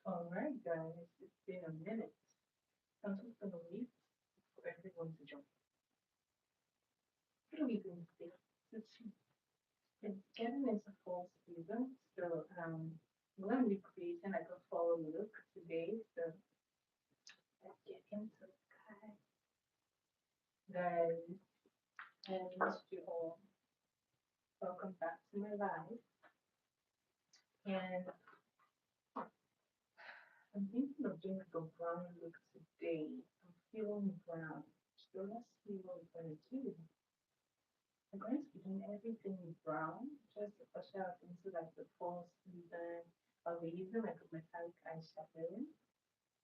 All right, guys, it's been a minute. I'm just gonna wait for everyone to join. What are we doing today? Let's see. It's getting into fall season, so I'm gonna be creating like a fall look today. So let's get into it, guys. And missed you all. Welcome back to my life. And I'm thinking of doing like a brown look today. I'm feeling brown. So let's see what we're gonna do. I'm going to be doing everything brown, just to usher us into like the fall season. I'll be using like a metallic eyeshadow,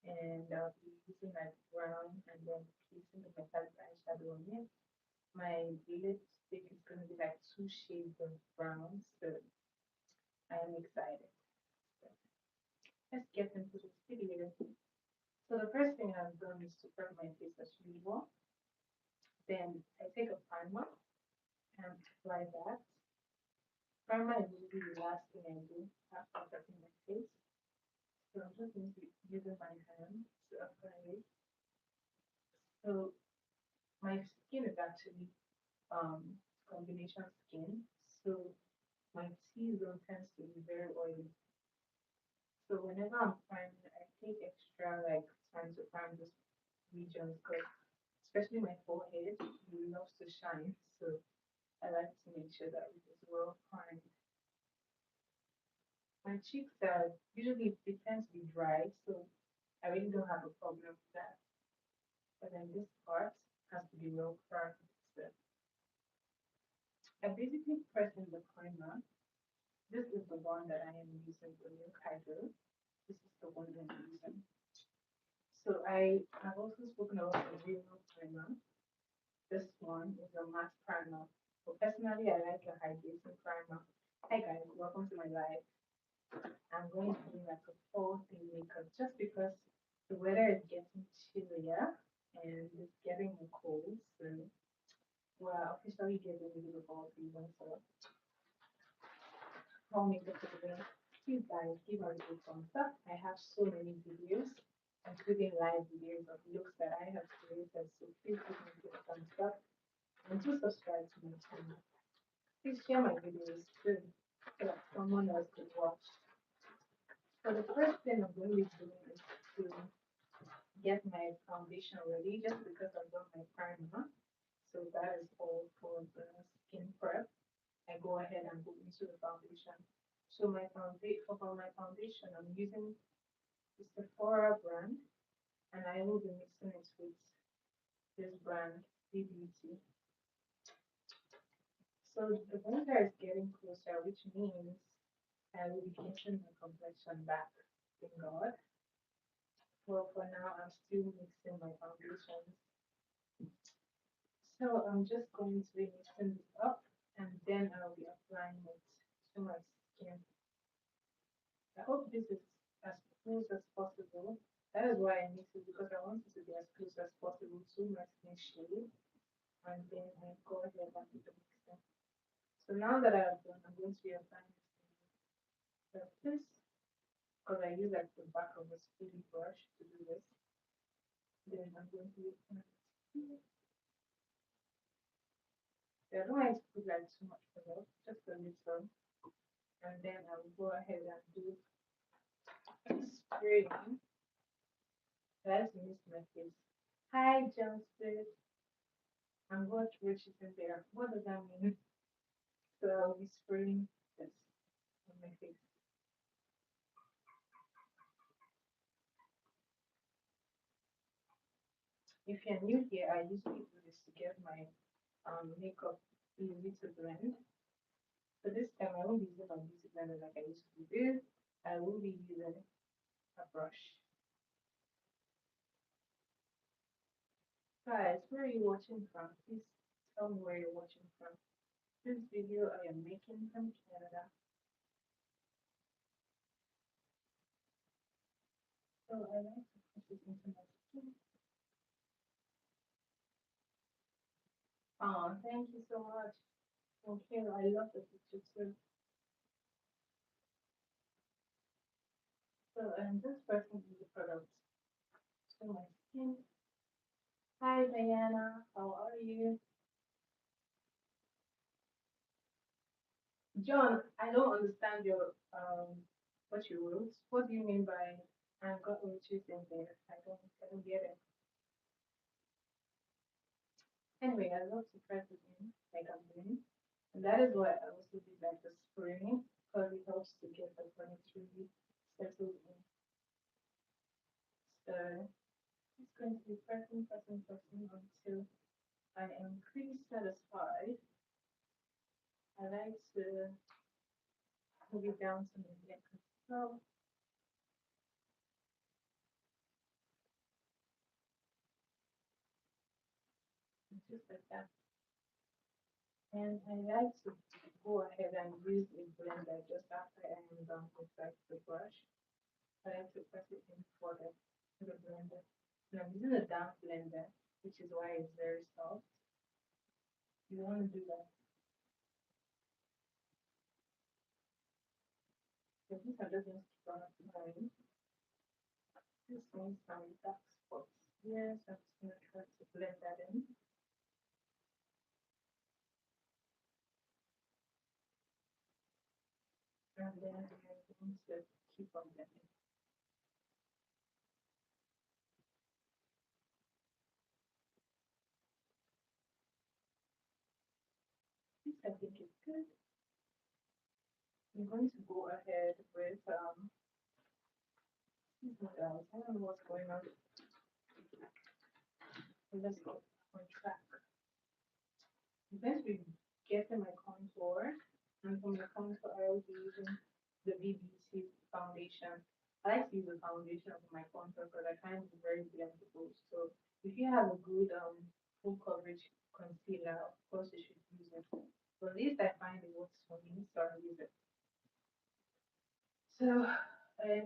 and I'll be using like brown and then placing the metallic eyeshadow on it. My lipstick is going to be like two shades of brown, so I am excited. So let's get into this video. So the first thing I've done is to prep my face as usual. Then I take a primer and apply that. Primer is usually the last thing I do after prepping my face. So I'm just going to be using my hand to apply it. So my skin is actually combination skin. So my T zone tends to be very oily. So whenever I'm priming, I take extra like time to prime those regions because especially my forehead, it loves to shine. So I like to make sure that it is well primed. My cheeks are usually they tend to be dry, so I really don't have a problem with that. But then this part has to be well primed. So I basically press in the primer. This is the one that I am using, the Milk Hydro. This is the one that I'm using. So I have also spoken about the Zero primer. This one is a matte primer. But personally, I like a hydrating primer. Hi guys, welcome to my live. I'm going to do like a fall thing makeup just because the weather is getting chillier and it's getting cold. So we're officially getting into the fall season. So fall makeup for today. Please guys, give us a thumbs up. I have so many videos, including live videos of looks that I have created. So please give me a thumbs up and do subscribe to my channel. Please share my videos too so that someone else can watch. So the first thing I'm going to be doing is to get my foundation ready just because I've done my primer. So that is all for the skin prep. I go ahead and go into the foundation. So my foundation, I'm using the Sephora brand, and I will be mixing it with this brand, B Beauty. So the winter is getting closer, which means I will be getting my complexion back. Thank God. Well, for now, I'm still mixing my foundations. So I'm just going to be mixing this up, and then I'll be applying it to my skin. I hope this is as close as possible. That is why I mix it because I want it to be as close as possible to my skin shade. And then I go ahead and do the mixing. So now that I've done, I'm going to be applying this like this because I use like the back of a spoolie brush to do this. Then I'm going to use my I don't like to put like too much product, just a little. And then I will go ahead and do spraying. Let's miss my face. Hi, Johnson. I'm what Rich is in there. What does that mean? So I'll be spraying this on my face. If you're new here, I usually do this to get my makeup easy to blend. So this time I won't be using a beauty blender like I used to do. I will be using a brush. Guys, where are you watching from? Please tell me where you're watching from. This video I am making from Canada. So I like to put this into my skin. Oh, thank you so much. Okay, I love the picture too. So So this person is the product to my skin. Hi Diana, how are you? John, I don't understand your what you wrote. What do you mean by I got what you in there? I don't get it. Anyway, I love to press it in like I'm doing. And that is why I also do like the spraying because it helps to get the furniture really settled in. So it's going to be pressing, pressing, pressing until I am pretty satisfied. I like to move it down to my neck as well. Just like that. And I like to go ahead and use a blender just after I am done with like the brush. I like to press it in for the blender. And I'm using a damp blender, which is why it's very soft. You want to do that. So these are just going to run up line. This one's some dark spots. Yes, I'm just going to try to blend that in. And then I'm going to keep on blending. This I think is good. I'm going to go ahead with what else? I don't know what's going on. Let's go on track. I'm going to be getting my contour, and from the contour, I will be using the BBC foundation. I like to use the foundation for my contour because I find it very blendable. So if you have a good full coverage concealer, of course you should use it. But at least I find it works for me, so I use it. So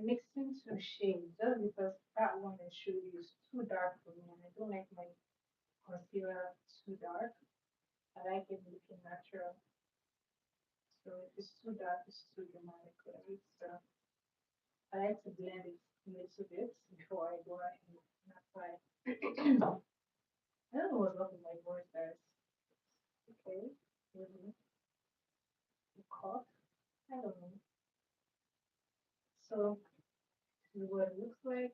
mixing two shades just because that one I showed you is too dark for me, and I don't like my concealer too dark. I like it looking natural. So if it's too dark, it's too dramatic. Right? So I like to blend it a little bit before I go ahead and apply. I don't know what's up with my voice, guys. Okay, really, the cough. I don't know. So this is what it looks like,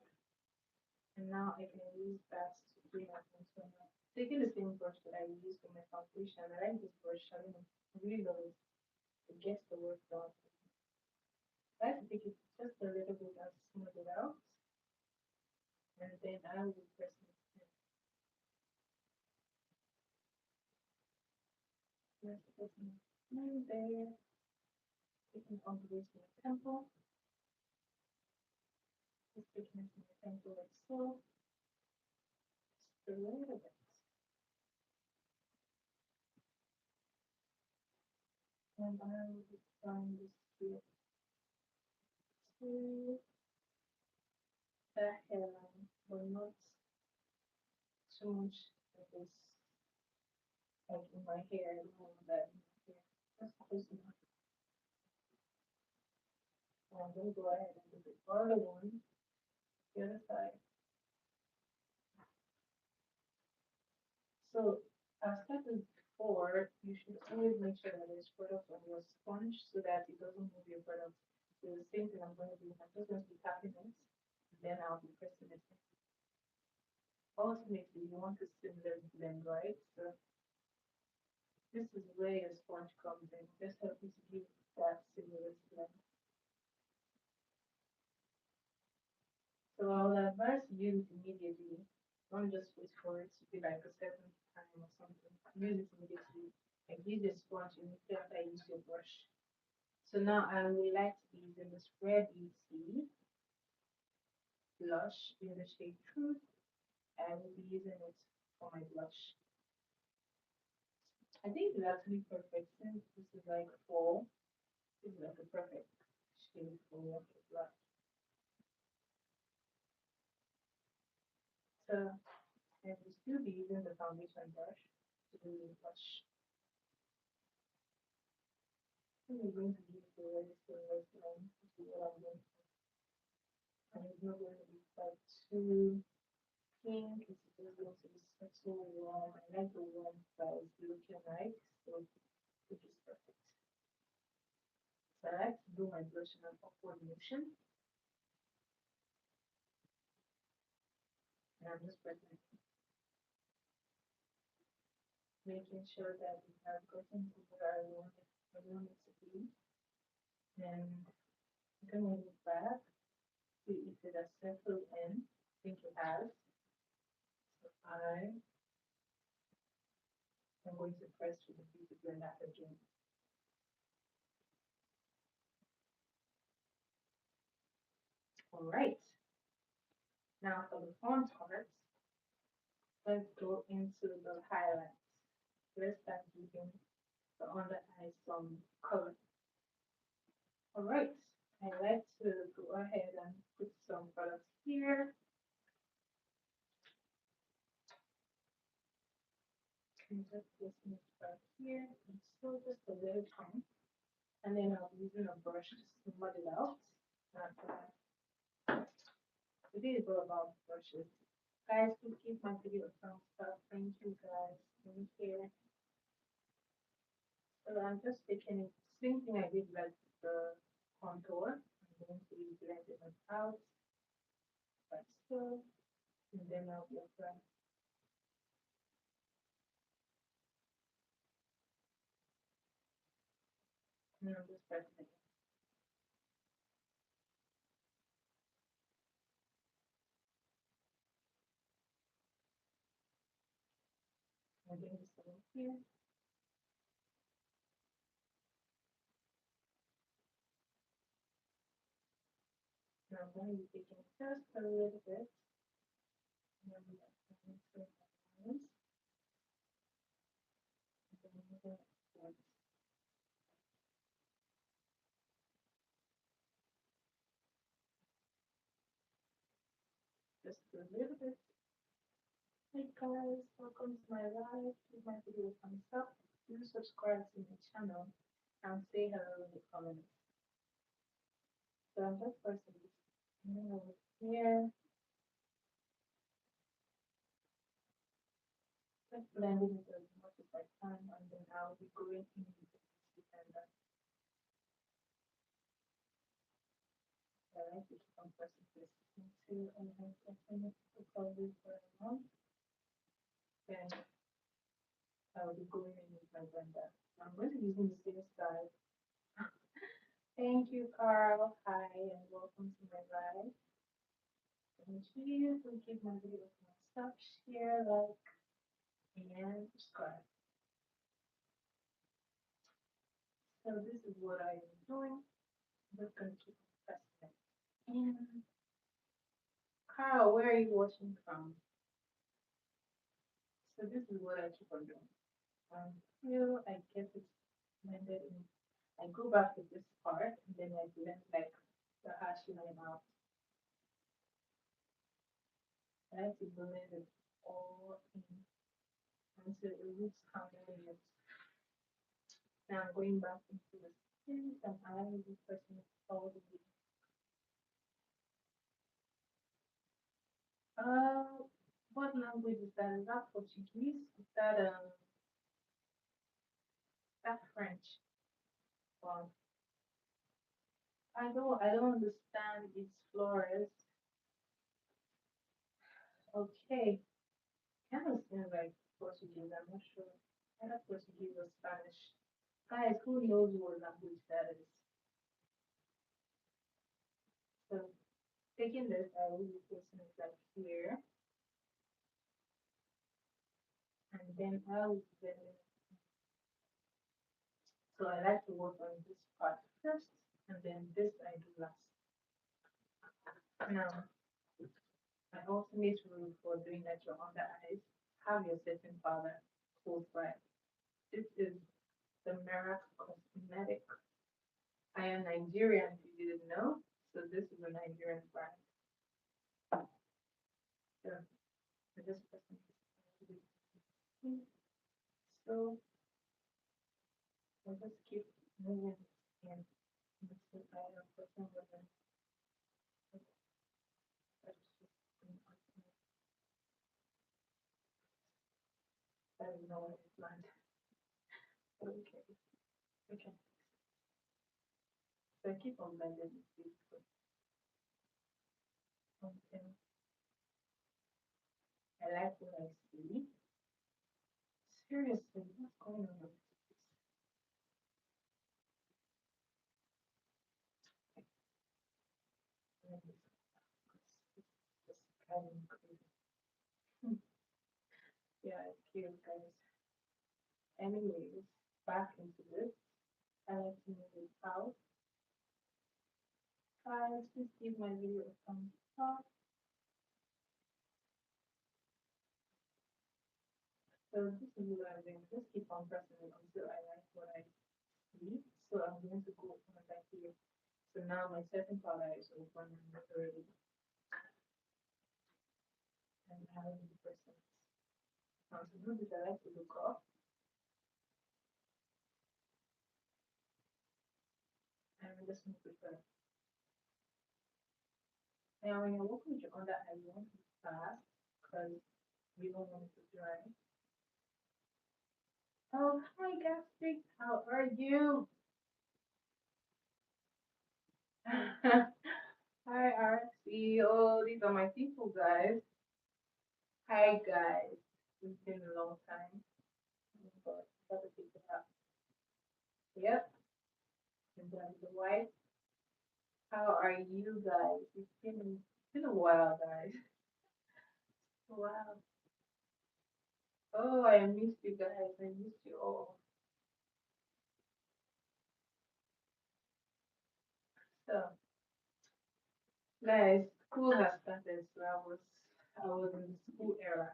and now I can use that to bring my contour. Taking the same brush that I used for my foundation, I like this brush. I don't know, I really love it. It gets the work done. I like to take it just a little bit and smooth it out, and then I will press it. Yes, taking my there, taking all the way to my temple, just taking it to my temple like so, just a little bit. And I will be trying this here to the hairline, but not too much of this, like in my hair, I don't want that in my hair. Just close enough. And I'm going to go ahead and do the other one, the other side. So, as stated before, you should always make sure that there's product on your sponge so that it doesn't move your product. So the same thing I'm going to do. I'm just going to be tapping it, then I'll be pressing it. Ultimately, you want a similar blend, right? So this is where your sponge comes in. Just help you to give that similar blend. So I would advise you use it immediately. Don't just wait for it to be like a certain time or something. Use it immediately. Like use the sponge immediately after you use your brush. So now I would like to be using this Red Beauty blush in the shade Truth. I will be using it for my blush. I think it's actually perfect since this is like fall. This is like a perfect shade for like a blush. So I will still be using the foundation brush to do the blush. I'm going to use the red line to do what I'm going to do. And it's not going to be quite too pink. It's just going to be so warm. I like the warm that it's looking like. So which is perfect. So I like to do my blush in an upward motion. And I'm just pressing, making sure that we have gotten to where I want it to be. And I'm going to move back, see if it has settled in. I think it has. So I am going to press with the beauty blender again. All right. Now for the front part, let's go into the highlights. Let's start giving the under eye some color. All right. I like to go ahead and put some products here. And just this right here. And so just a little time. And then I'll be using a brush to smooth it out. Today is all about brushes. Guys, please keep my video thumbs up. Thank you guys. Thank you. So I'm just taking it, same thing I did like the contour. I'm going to be blending it out like so. And then I'll be applying. And I'm just pressing it. I'm doing this over here. And I'm going to be taking just a little bit. And then we are going to lines. And then we're going to just a little bit. Hey guys, welcome to my live. Give my video a thumbs up. Do subscribe to my channel and say hello in the comments. So I'm just pressing this over here, just blending it as much as I can, and then I'll be going in with the beauty blender. I like to keep on pressing this into and then pressing it to cover for a month. Then I'll be going in with my blender. I'm going to be using the same style. Thank you, Carl. Hi, and welcome to my live. And please do give my video a thumbs up, share, like, and subscribe. So this is what I am doing. I'm just going to keep pressing it. And Carl, where are you watching from? So this is what I keep on doing. Until I get it blended in. I go back to this part and then I blend like the hash line out. I like to blend it all in until it looks harmonious. Now I'm going back into the skin and I will be pressing it all the way. What language is that? Is that Portuguese? Is that French? Wow. I don't understand its flores. Okay. Kind of seems like Portuguese, I'm not sure. Either Portuguese or Spanish. Guys, who knows what language that is? So taking this, I will be placing it like here, and then I will blend it. So I like to work on this part first, and then this I do last. Now, my ultimate rule for doing that your under eyes, have your setting powder close by. This is the Merak Cosmetic. I am Nigerian, if you didn't know. So this is a Nigerian brand. So I just pressing this. So I just keep moving and this is I am pressing with them. I don't know what it's like. Okay, okay. So I keep on blending this until I like what I see. Seriously, what's going on with this? Like, it's just kind of crazy. Hmm. Yeah, it's cute, guys. Anyways, back into this. I like to move it out. Guys, please give my video a thumbs up. So this is what I'm doing. Just keep on pressing it until I like what I see. So I'm going to go on back here. So now my second powder is open and already and having the person. Now to do this, I like to look up and just move it back. Now when you're working with your under eye, you want to be fast because we don't want it to dry. Oh, hi, Gastric. How are you? Hi, RC. Oh, these are my people, guys. Hi, guys. It's been a long time. But other people have. Yep. And then the wife. How are you guys? It's been a while, guys. Wow. Oh, I missed you guys. I missed you all. So, guys, school has started, so I was in the school era.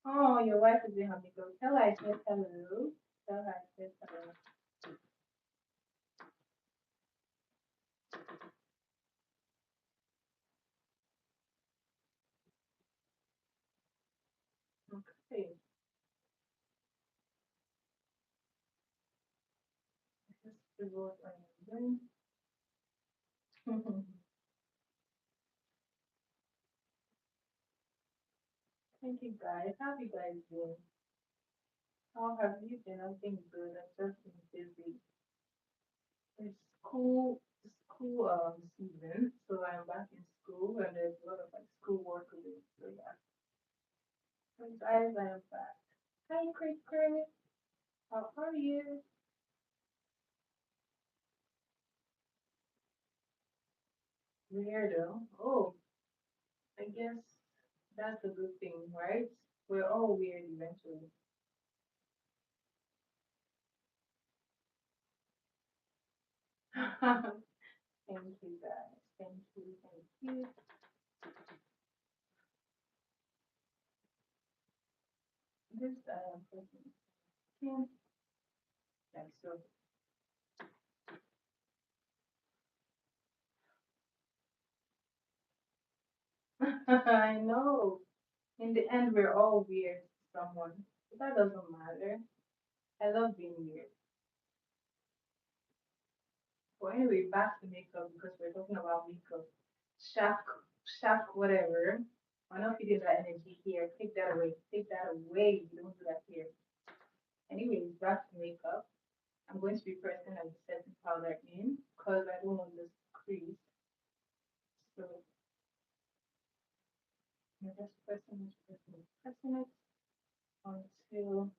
Oh, your wife is in her makeup. Tell her I said hello. Tell her I said hello. Okay. This is what I am doing. Thank you guys. How have you guys been? How have you been? I've been good. I've just been busy. It's school season, so I'm back in school and there's a lot of like school work to do. So yeah. So guys, I am back. Hi Chris Chris. How are you? Weirdo. Oh, I guess that's a good thing, right? We're all weird eventually. Thank you guys. Thank you, thank you. This person. Yeah, like so. I know. In the end, we're all weird to someone. But that doesn't matter. I love being weird. But anyway, back to makeup because we're talking about makeup. Shack, shack, whatever. I'm not feeding that energy here. Take that away. Take that away. You don't do that here. Anyways, back to makeup. I'm going to be pressing a setting powder in because I don't want this crease. So I'm just pressing it, pressing it, pressing it until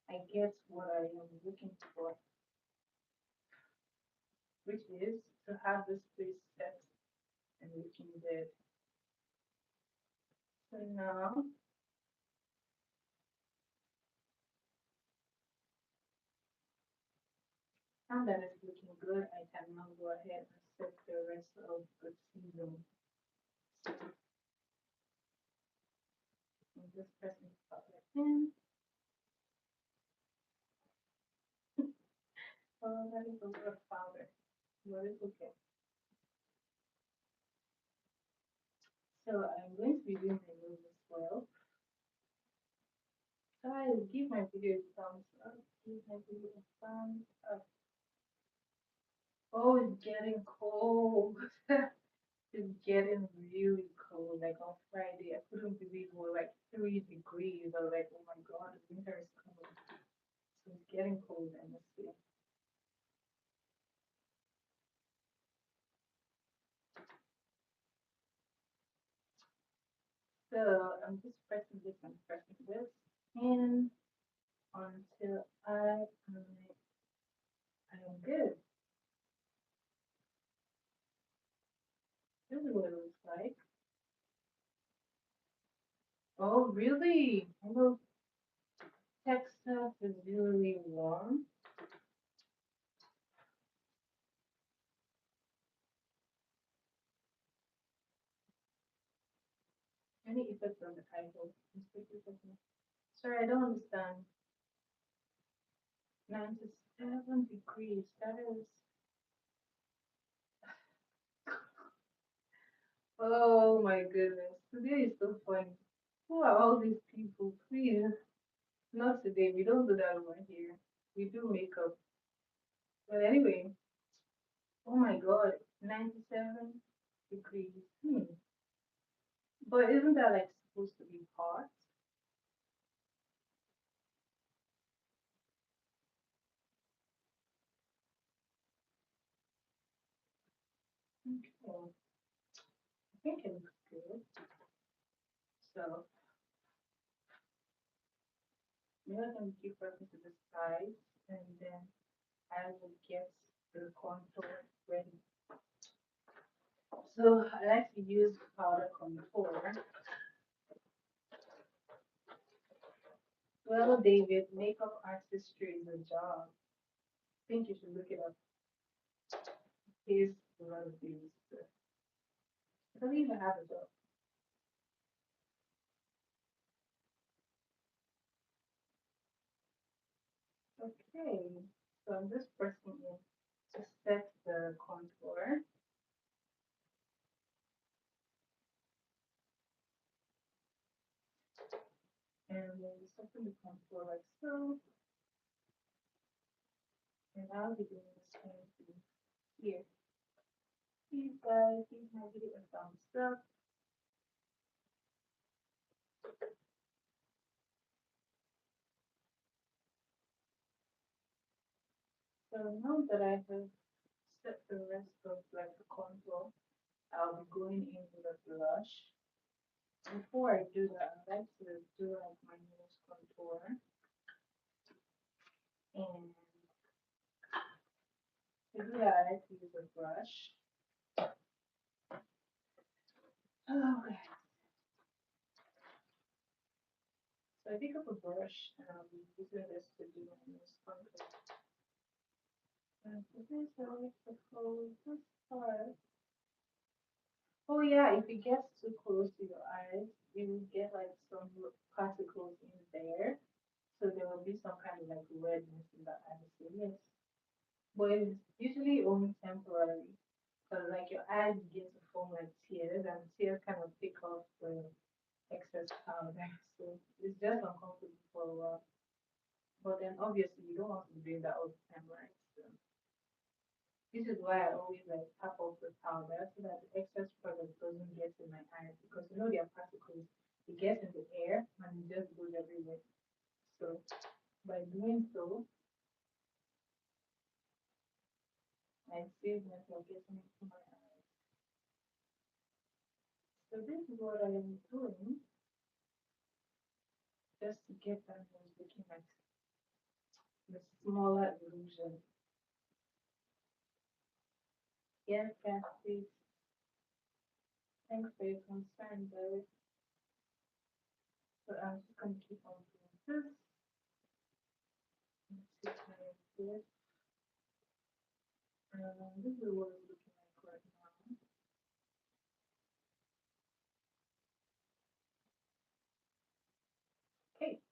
I get what I am looking for, which is to have this place set and looking good. So now that it's looking good, I can now go ahead and set the rest of the season. So I'm just pressing powder in. Oh, that is a lot of powder, but it's okay. So I'm going to be doing my nose as well. Guys, give my video a thumbs up. Give my video a thumbs up. Oh, it's getting cold. It's getting really cold. Like on Friday, I couldn't believe we were like 3 degrees. I was like, oh my It's getting cold, I must say. So I'm just pressing this and pressing this in until I am good. This is what it looks like. Oh, really? I know Texas is really warm. Any effect on the eyeball? Sorry, I don't understand. 97 degrees. That is. Oh my goodness. Today is so funny. Who are all these people? Please. Not today. We don't do that over here. We do makeup. But anyway, oh my god. 97 degrees. But isn't that like supposed to be hot? Okay. I think it looks good. So maybe I can keep working to the sides and then I will get the contour ready. So I like to use powder contour. Well, David, makeup artistry is a job. I think you should look it up. Here's a lot of these. I don't even have a job. Okay, so I'm just pressing in to set the contour. And then setting the contour like so. And I'll be doing the same thing here. Please guys, please my video a thumbs up. So now that I have set the rest of like the contour, I'll be going in with a blush. Before I do that, I like to do like my nose contour. And to do that, I like to use a brush. Okay. So I pick up a brush and I'll be using this to do my nose contour. And for this, I like to hold this part. Oh yeah, if it gets too close to your eyes, you will get like some particles in there. So there will be some kind of like redness in the eyes. So yes. But it's usually only temporary. Because like your eyes begin to form like tears and tears kind of pick off the excess powder. So it's just uncomfortable for a while. But then obviously you don't want to do that all the time, right? So this is why I always like tap off the powder so that the excess product doesn't get in my eyes because you know there are particles. It gets in the air and it just goes everywhere. So by doing so, I save myself getting into my eyes. So this is what I am doing just to get that nose looking like the smaller illusion. Yes, yes, please. Thanks for your concern, though. So I'm just gonna keep on doing this. Let's see how I do it. This is what it's looking like right now. Okay,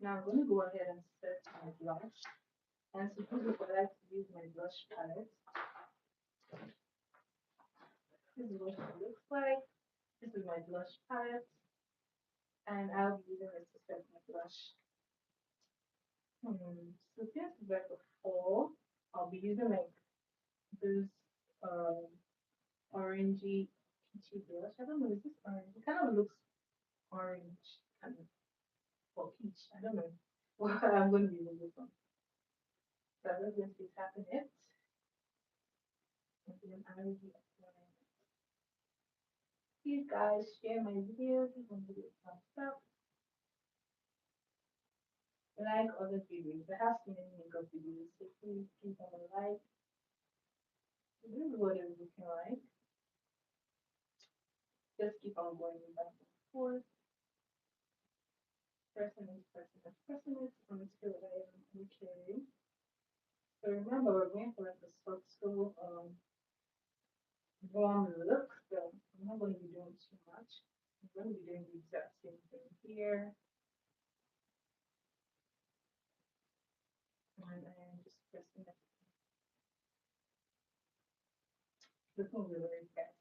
now I'm going to go ahead and set my blush. And suppose if I like to use my blush palette, this is what it looks like. This is my blush palette, and I'll be using this to set my blush. So since it's like a fall, I'll be using like this um, orangey peachy blush. I don't know, is this orange? It kind of looks orange, kind of, or peach. I don't know what I'm going to be using this one. So I'm just going to be tapping it, and then I will be applying it. Please, guys, share my videos. You can give it a thumbs up, like other videos. I have so many makeup videos, so please give them a like. This is what it's looking like. Just keep on going back and forth, pressing it, pressing it, pressing it until I am okay. So remember, we're going for like a subtle warm look, so I'm not going to be doing too much. I'm going to be doing the exact same thing here, and I am just pressing it, looking really fast.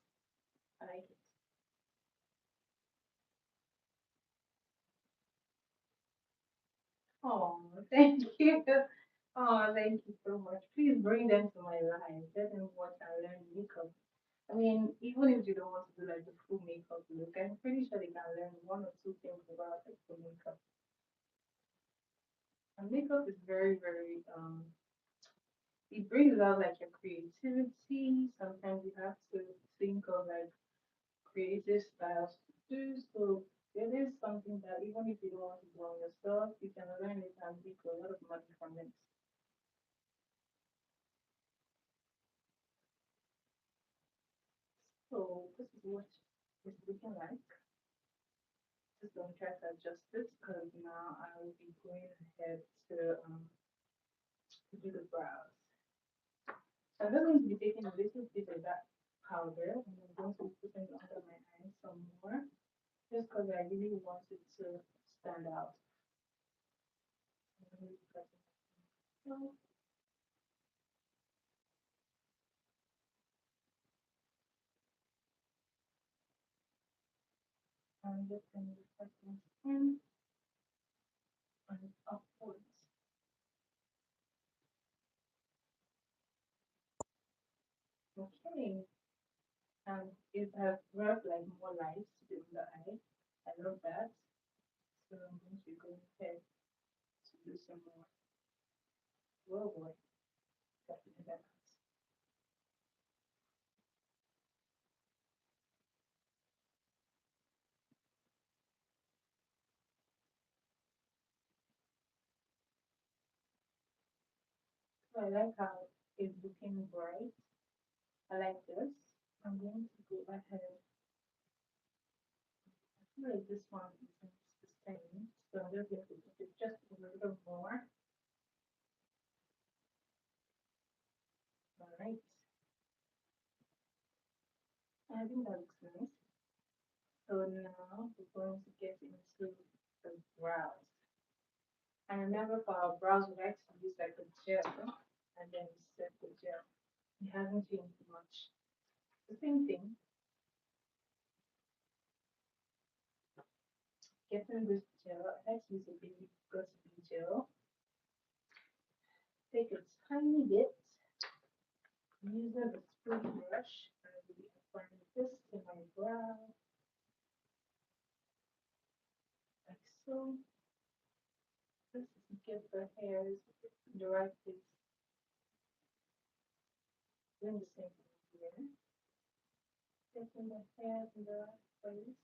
I like it. Oh, thank you. Oh, thank you so much. Please bring them to my life. Let them watch and learn makeup. I mean, even if you don't want to do like the full makeup look, I'm pretty sure they can learn one or two things about like the makeup. And makeup is very, very it brings out like your creativity. Sometimes you have to think of like creative styles to do. So it is something that even if you don't want to do on yourself, you can learn it and make a lot of money from it. So this is what it's looking like. Just gonna try to adjust this because now I will be going ahead to do the brows. So I'm just going to be taking a little bit of that powder and I'm going to be putting it under my eyes some more just because I really want it to stand out. I'm really pressing it. So I'm just going to be pressing in and upwards. Okay. And it has brought like more light to the under eye. I love that. So I'm going to go ahead to do some more. Whoa, boy. Definitely that. So I like how it's looking bright. I like this. I'm going to go ahead. I feel like this one isn't the same. So I'm just going to put it just a little more. All right. I think that looks nice. So now we're going to get into the brows. And remember for our brows, we like to use like a gel and then we set the gel. It hasn't changed much. The same thing, getting this gel, I like to use a baby got gel. Take a tiny bit, using the spray brush, I will be applying this to my brow, like so. This is to get the hairs in the right place. Doing the same thing here. Getting the hairs in the right place.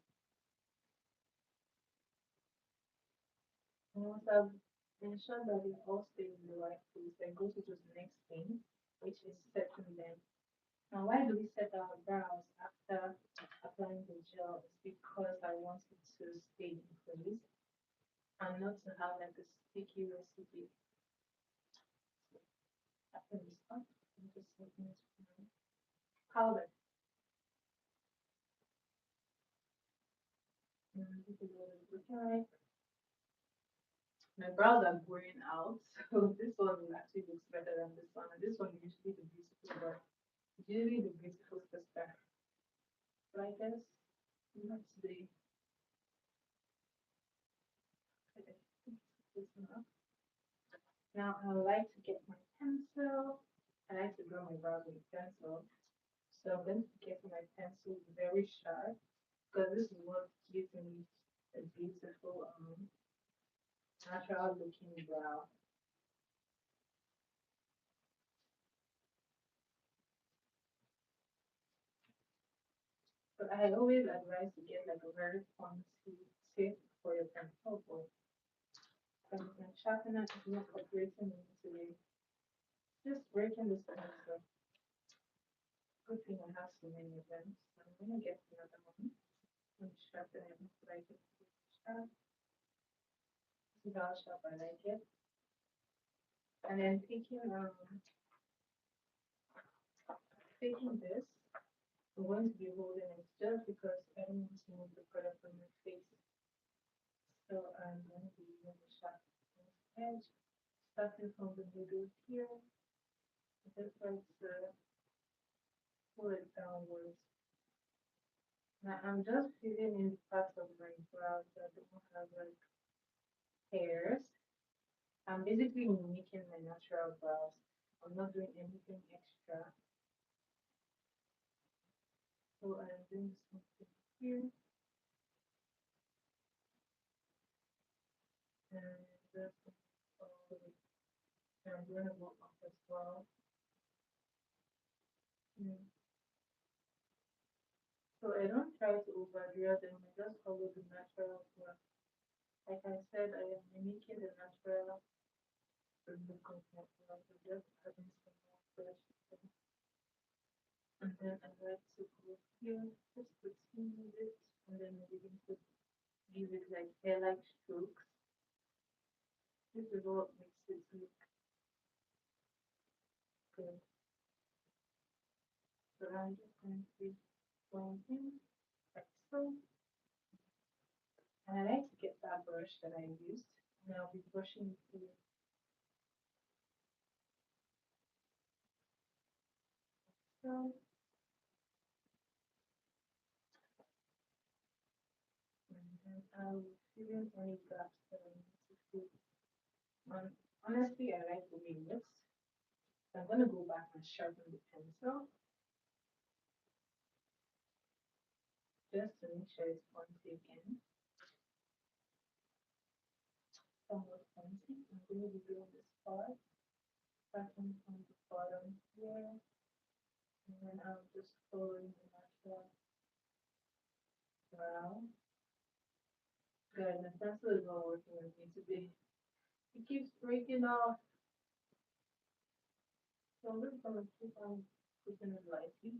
And once I've ensured that they all stay in the right place, I go to the next thing, which is setting them. Now, why do we set our brows after applying the gel? It's because I want it to stay in place and not to have like a sticky recipe. So after this up, I'm just setting it with powder. And this is what it's looking like. My brows are growing out, so this one actually looks better than this one. And this one is usually the beautiful girl. Usually the beautiful sister. So I guess that's the okay. This one up. Now I would like to get my pencil. I like to draw my brows with a pencil. So I'm going to get my pencil very sharp because this is what gives me a beautiful natural looking brow. I always advise to get like a very fancy tip for your pencil, but when you can sharpen it, it's not operating into it. Just breaking this pencil. Good thing I have so many of them. So I'm gonna get another one and sharpen it like it. Sharp. This is how sharp I like it. And then taking this, I'm going to be holding it just because I don't want to move the product on my face. So I'm going to be using the sharp edge, starting from the middle here. Just like to pull it downwards. Now I'm just filling in parts of my brows that don't have like hairs. I'm basically mimicking my natural brows. I'm not doing anything extra. So I'm doing something here and just all the way. And I'm going to go up as well. Mm. So I don't try to overdraw them. I just follow the natural flow. Like I said, I am mimicking the natural look of my brows. So just adding some more brush. And then I like to go here, just continue it, and then I begin to give it like hair-like strokes. This is what makes it look good. So I'm just going to be going in like so. And I like to get that brush that I used, and I'll be brushing through so, and then I'll fill in any gaps that I need to fill. Honestly, I like the way it looks. So I'm gonna go back and sharpen the pencil just to make sure it's pointy again. Somewhat pointy. I'm going to be doing this part, starting from the bottom here, and then I'm just following the natural brow. Good, the pencil is not working with me today. It keeps breaking off. So I'm just gonna keep on pushing it lightly.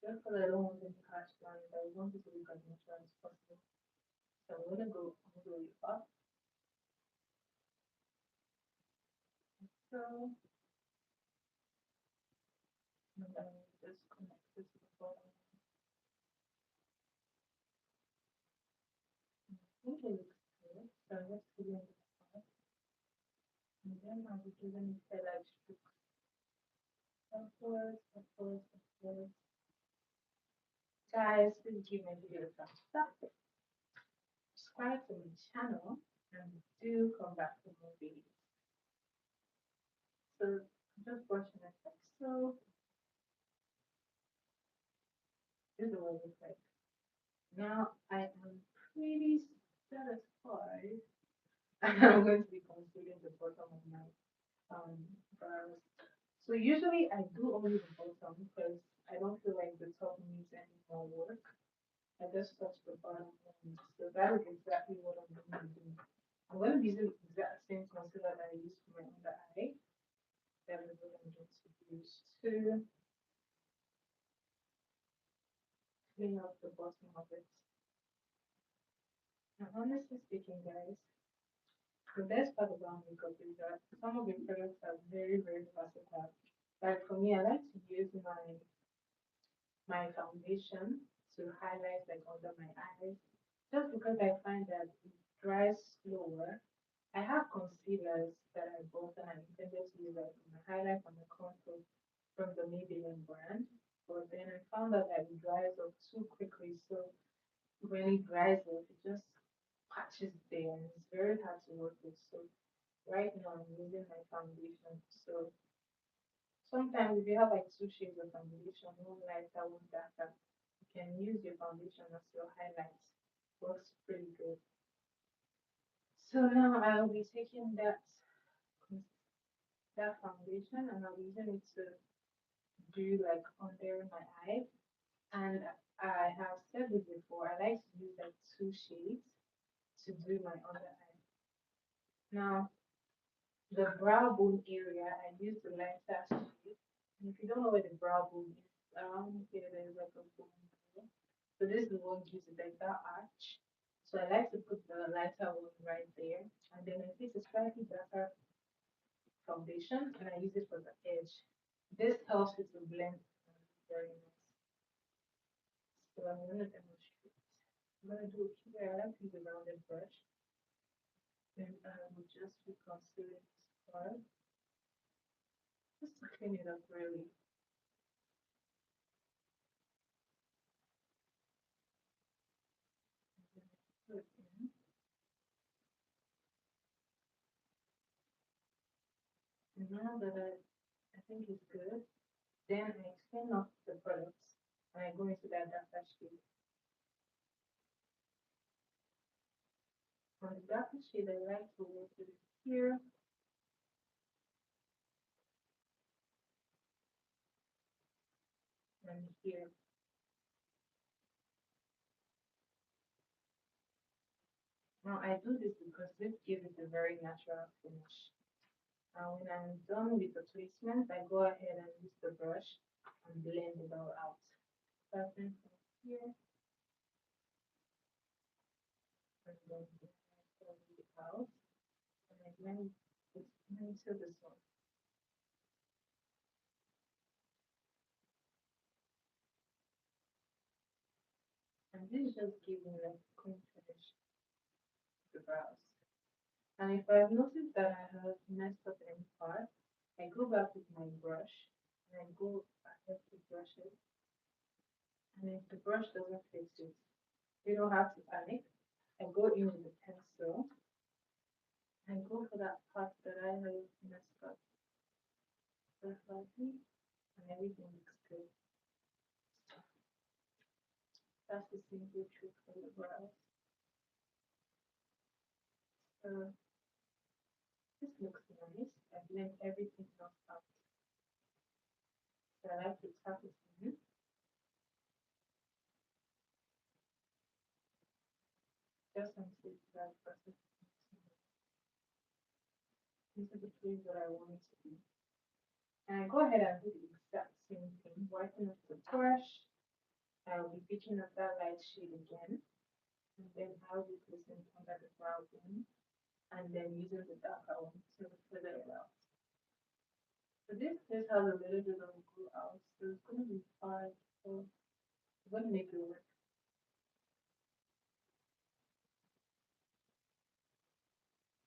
Just because I don't want it to catch lines, I want it to look as natural as possible. So I'm gonna go all the way up. So and then just connect it to the bottom. I think it looks good. So I'm just filling this part. And then I'll be giving it highlight strokes upwards, upwards, upwards. Guys, please give my video a thumbs up. Subscribe to my channel and do come back for more videos. So just brushing it like so. This is what it looks like. Now I am pretty satisfied. I'm going to be concealing the bottom of my brows. So usually I do only the bottom because I don't feel like the top needs any more work. I just touch the bottom only. So that is exactly what I'm going to do. I'm going to be using the exact same concealer that I used for my under eye. That is what I'm going to use to clean up the bottom of it. And honestly speaking, guys, the best part about makeup is that some of the products are very, very versatile. Like for me, I like to use my foundation to highlight like under my eyes, just because I find that it dries slower. I have concealers that I bought and I intended to use like on the highlight on the contour from the Maybelline brand, but then I found out that it dries up too quickly. So when it dries up, it just patches there and it's very hard to work with. So right now I'm using my foundation. So sometimes if you have like two shades of foundation, one lighter, one darker, you can use your foundation as your highlights. Works pretty good. So now I'll be taking that foundation and I'll be using it to do like under my eye. And I have said this before, I like to use like two shades to do my under eye. Now, the brow bone area, I use the lighter shade. And if you don't know where the brow bone is, around here there's like a bone there. So this is what gives it like that arch. So I like to put the lighter one right there. And then I take a slightly darker foundation and I use it for the edge. This helps it to blend very nice. So I'm going to demonstrate. I'm going to do it here. I like to use a rounded brush. Then I will just be concealing this part just to clean it up really. Put it in. And now that I think it's good, then I clean off the products and I go into that darker shade. On the darker shade, I like to work with it here and here. Now I do this because this gives it a very natural finish. And when I'm done with the placement, I go ahead and use the brush and blend it all out. Starting from here and then blend it out. And I blend it into this one. And this just gives me like a clean finish to the brows. And if I've noticed that I have messed up any part, I go back with my brush and I go ahead to brush it. And if the brush doesn't fix it, you don't have to panic. I go in with the pencil and go for that part that I have messed up perfectly and everything looks good. That's the simple trick for the brows. So this looks nice. I blend everything else out. So I like to tap it in just until that process. This is the place that I want it to be. And I go ahead and do the exact same thing, wiping off the brush. I'll be picking up that light shade again, and then I'll be placing it under the brow bone, and then using the darker one to further it out. So this just has a little bit of glue out, so it's going to be hard. So I'm going to make it work.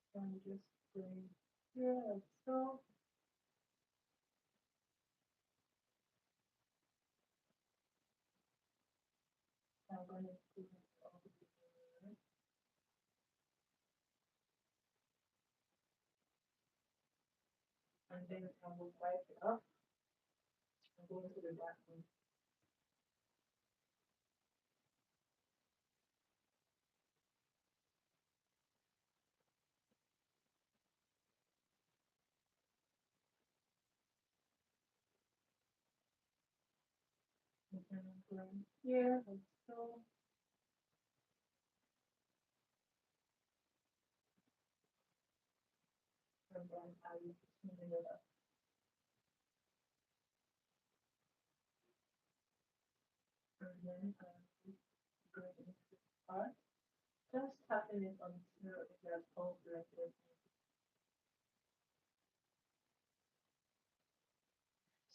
So I'm just going here like so. I'm going to do it over here, and then I will wipe it up and go into the dark one. And then I'm going here like so. And then I will smooth it up. And then I'm going into the part. Just tapping it until it has all blended.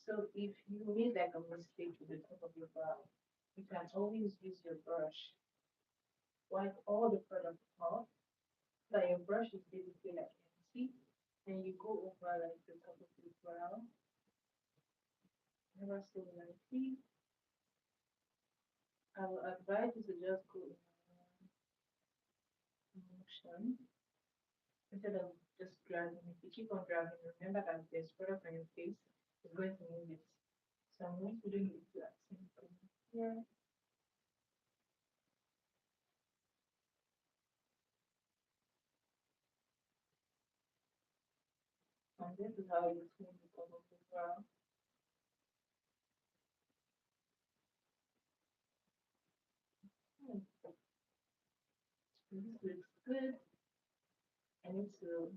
So if you made like a mistake with the top of your brow, you can always use your brush, wipe all the product off, so that your brush is basically like empty, and you go over like the top of your brow, never so lightly. I will advise you to just go in a motion instead of just dragging. If you keep on dragging, remember that there's product on your face, it's going to move it. So I'm going to do the exact same thing here. And this is how you clean the top of the brow. This looks good. I need to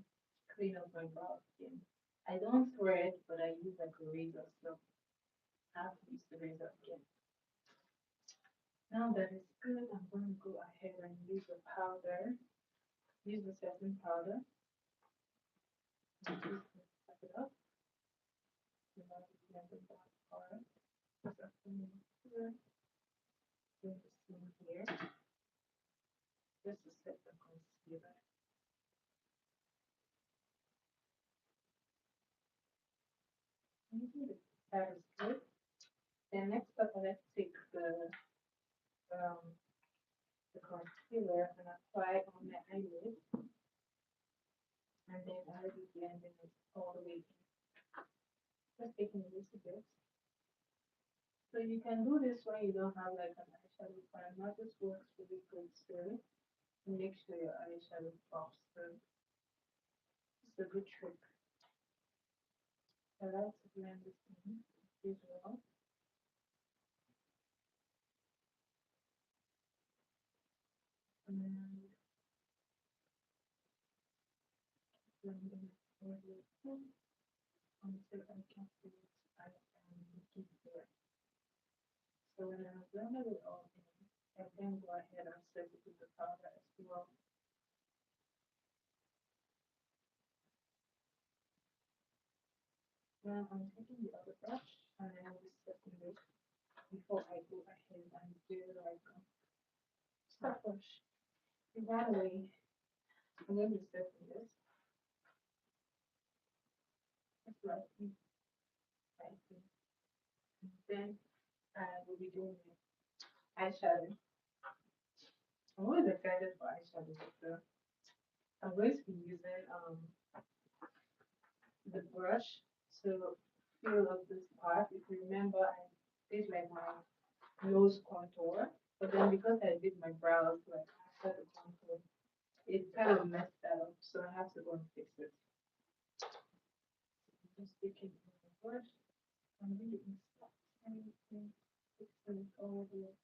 clean up my brow again. I don't thread, but I use like a razor, so I have to use the razor again. Now that it's good, I'm going to go ahead and use the powder, use the setting powder, and just tap it up. You know, blend the black part. Just up in here, doing the same here, just to set the concealer. I think that is good. Then next up, I like to take um, the concealer and apply it on my eyelid, and then I'll be blending it all the way in. Just taking a little bit. So you can do this when you don't have like an eyeshadow primer. This works really good too. Make sure your eyeshadow pops through. It's a good trick. I like to blend this in as well. And blending it all the way in until I can feel it I am looking for. So when I blended it all in, I then go ahead and set it with the powder as well. Now I'm taking the other brush and I will be setting it before I go ahead and do like a stop brush. That way, I'm going to be setting this just lightly, lightly. Then I will be doing eyeshadow. I'm always excited for eyeshadow, so I'm going to be using the brush to fill up this part. If you remember, I did like my nose contour, but then because I did my brows like after the contour, it kind of messed that up, so I have to go and fix it. I'm just taking my brush. I'm really inside anything, fixing it all the way.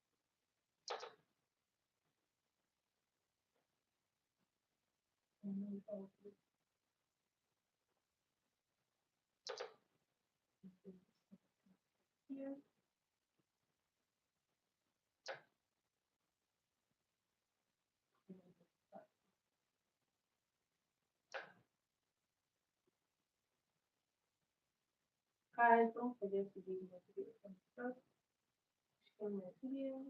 And then all the way here. And then guys, don't forget to give me a video thumbs up, share my video.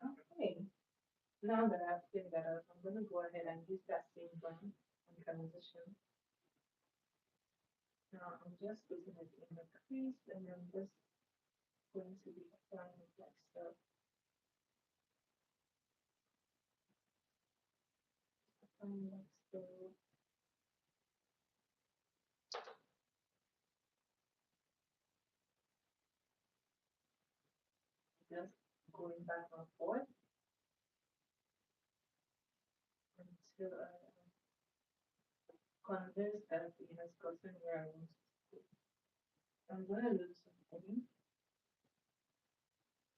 Okay, now that I've cleaned that up, I'm gonna go ahead and use that same brown and transition. Now I'm just putting it in the crease and I'm just going to be applying it like so. Applying like so. Just going back and forth until I'm convinced that it has gotten where I want it to go. I'm gonna do something.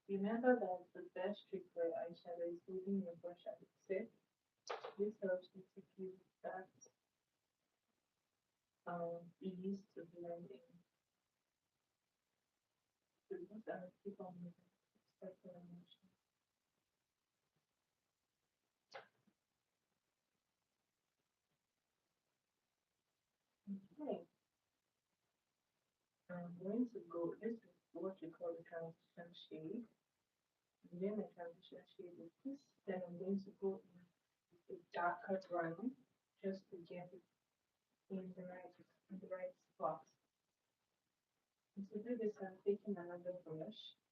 Remember that the best trick for eyeshadow is holding your brush at its tip. This helps you to give that ease to blend in. So just keep on moving. Circle motion. Okay. I'm going to go, this is what you call the transition shade. And then the transition shade is this. Then I'm going to go in with a darker brown just to get it in the right spot. And to do this, I'm taking another brush.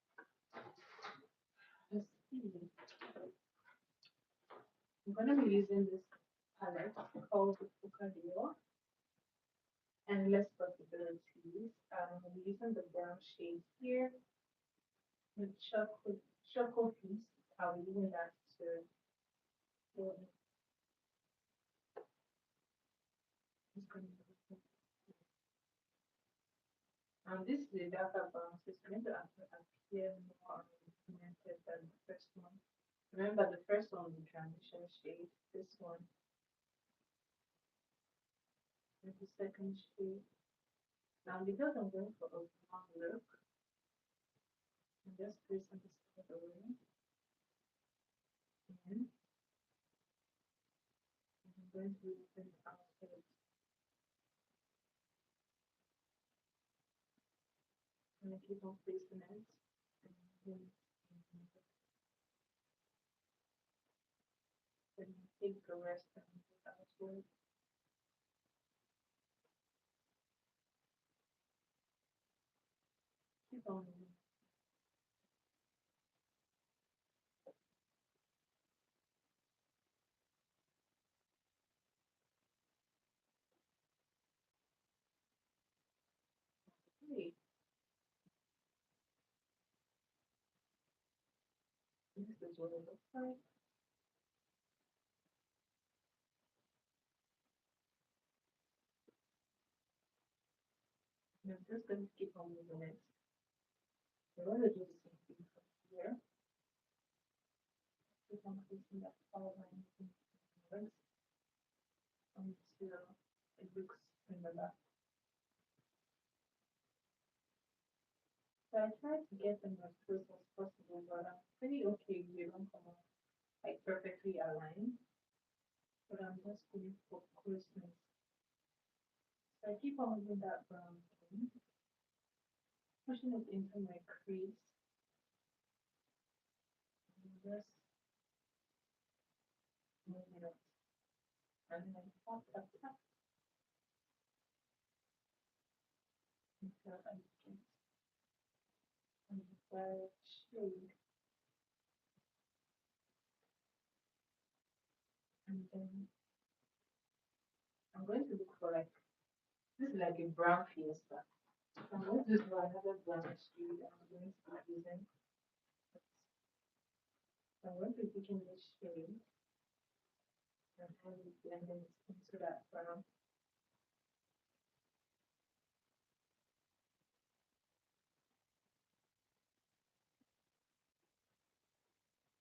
Let's see. I'm going to be using this palette called the Fucadillo and less possibilities. I'm using the brown shade here with chocolate piece. I'll be using that to go in. It's going to be this is the darker brown, so it's going to appear more. pigmented than the first one. Remember, the first one was the transition shade. This one is the second shade. Now, because I'm going for a brown look, I'm just placing this out of the way. And I'm going to open it out. And I keep on placing it. And then take the rest and move it outward. Keep on moving. Hey, this is what it looks like. And I'm just going to keep on moving it. I'm going to do the same thing from here. Keep on placing that outline in the legs until it looks similar. So I try to get them as close as possible, but I'm pretty okay if they don't come out like perfectly aligned. But I'm just going for closeness. So I keep on moving that brown in, pushing it into my crease, and just moving it. And then tap, tap, tap until I get a desired shade. And then I'm going to look for like, this is like a brown fiesta. So I'm going to look for another brown shade I'm going to be using. So I'm going to be taking this shade and heavily blending it into that brown.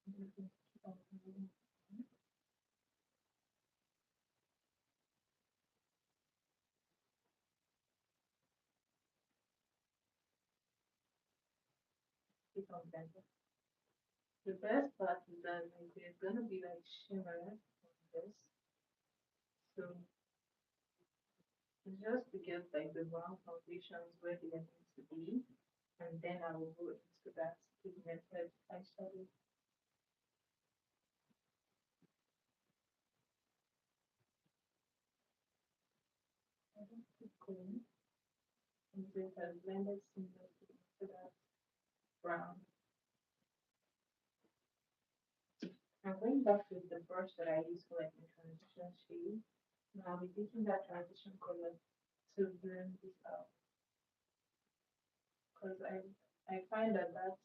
I'm just going to keep on moving. Keep on blending. The best part is that like, there's gonna be like shimmer on this. So it's just to get like the brown foundations where they are meant to be. And then I will go into that pigmented eyeshadow. I just keep going until it has blended seamlessly into that brown. I'm going back with the brush that I used for like the transition shade. And I'll be taking that transition color to blend this out. Because I find that that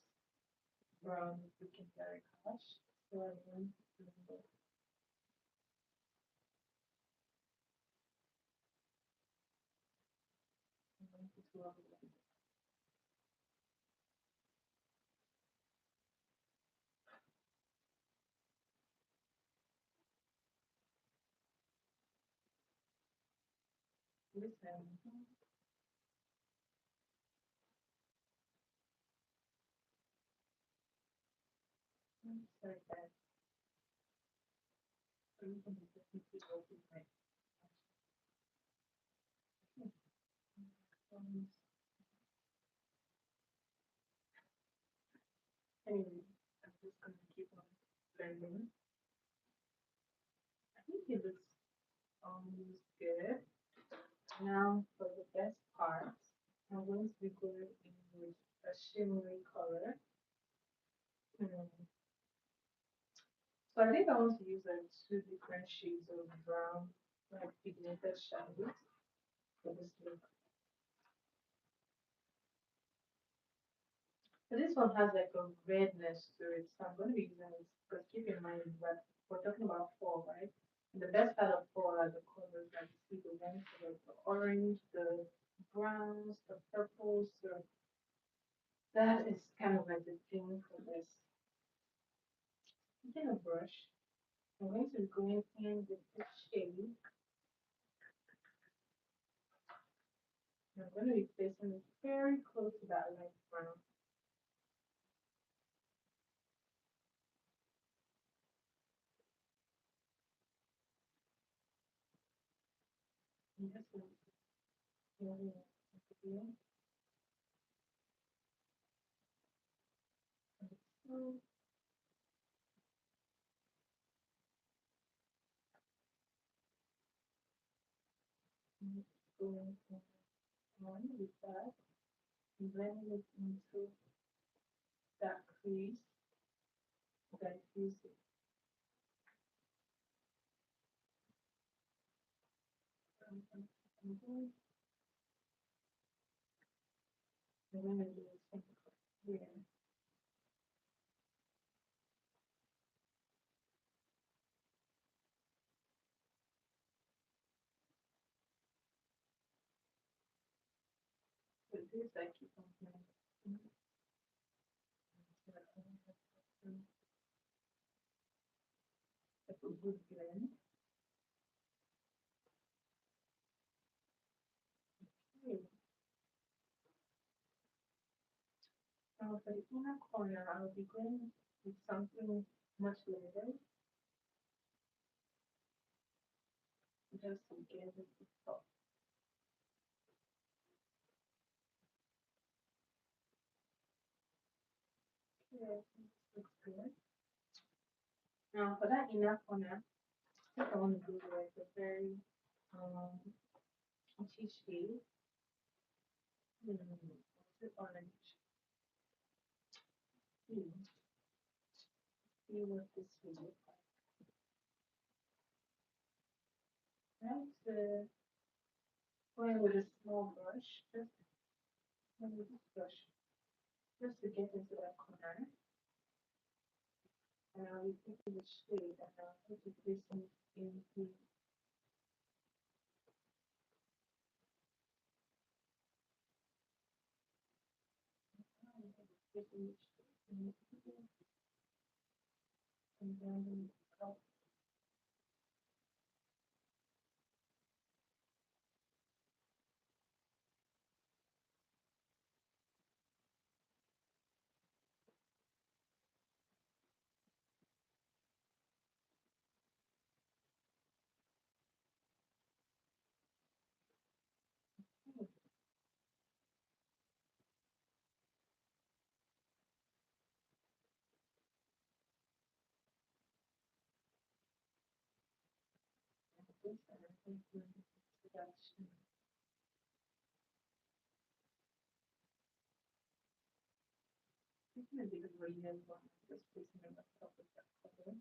brown is looking very harsh. So I'm going to blend it. I'm going to swirl it. Listen, sorry guys. Everything is definitely open right. Um, anyway, I'm just gonna keep on blending. I think it looks almost good. Now for the best part, I'm going to be going in with a shimmery color. Hmm. So I think I want to use like two different shades of brown, like pigmented shadows for this look. So this one has like a redness to it, so I'm going to be using it because keep in mind that we're talking about fall, right? And the best part of fall are the colors that you see the ones like the orange, the browns, the purples. So That is kind of like the thing for this. Get a brush. I'm going to go in with this shade. I'm going to be placing it very close to that light brown. And this is really nice. So I'm just going on with that and blending it into that crease that is I'm going to do the same here. With this, I keep on blending. That's a good blend. Okay. Now for the inner corner, I'll be going with something much lighter, just to get it to stop. Okay, I think this looks good. Now for that inner corner, I think I want to do like a very peachy shade. What's it orange? Hmm. See what this will look like. Right, going with a small brush, just with this brush, just to get into that corner. And I'll be taking the shade and I'll put it placing into taking the shade and then out. This and I think into that shade. Taking a bit of a yellow one, just placing it on top of that color.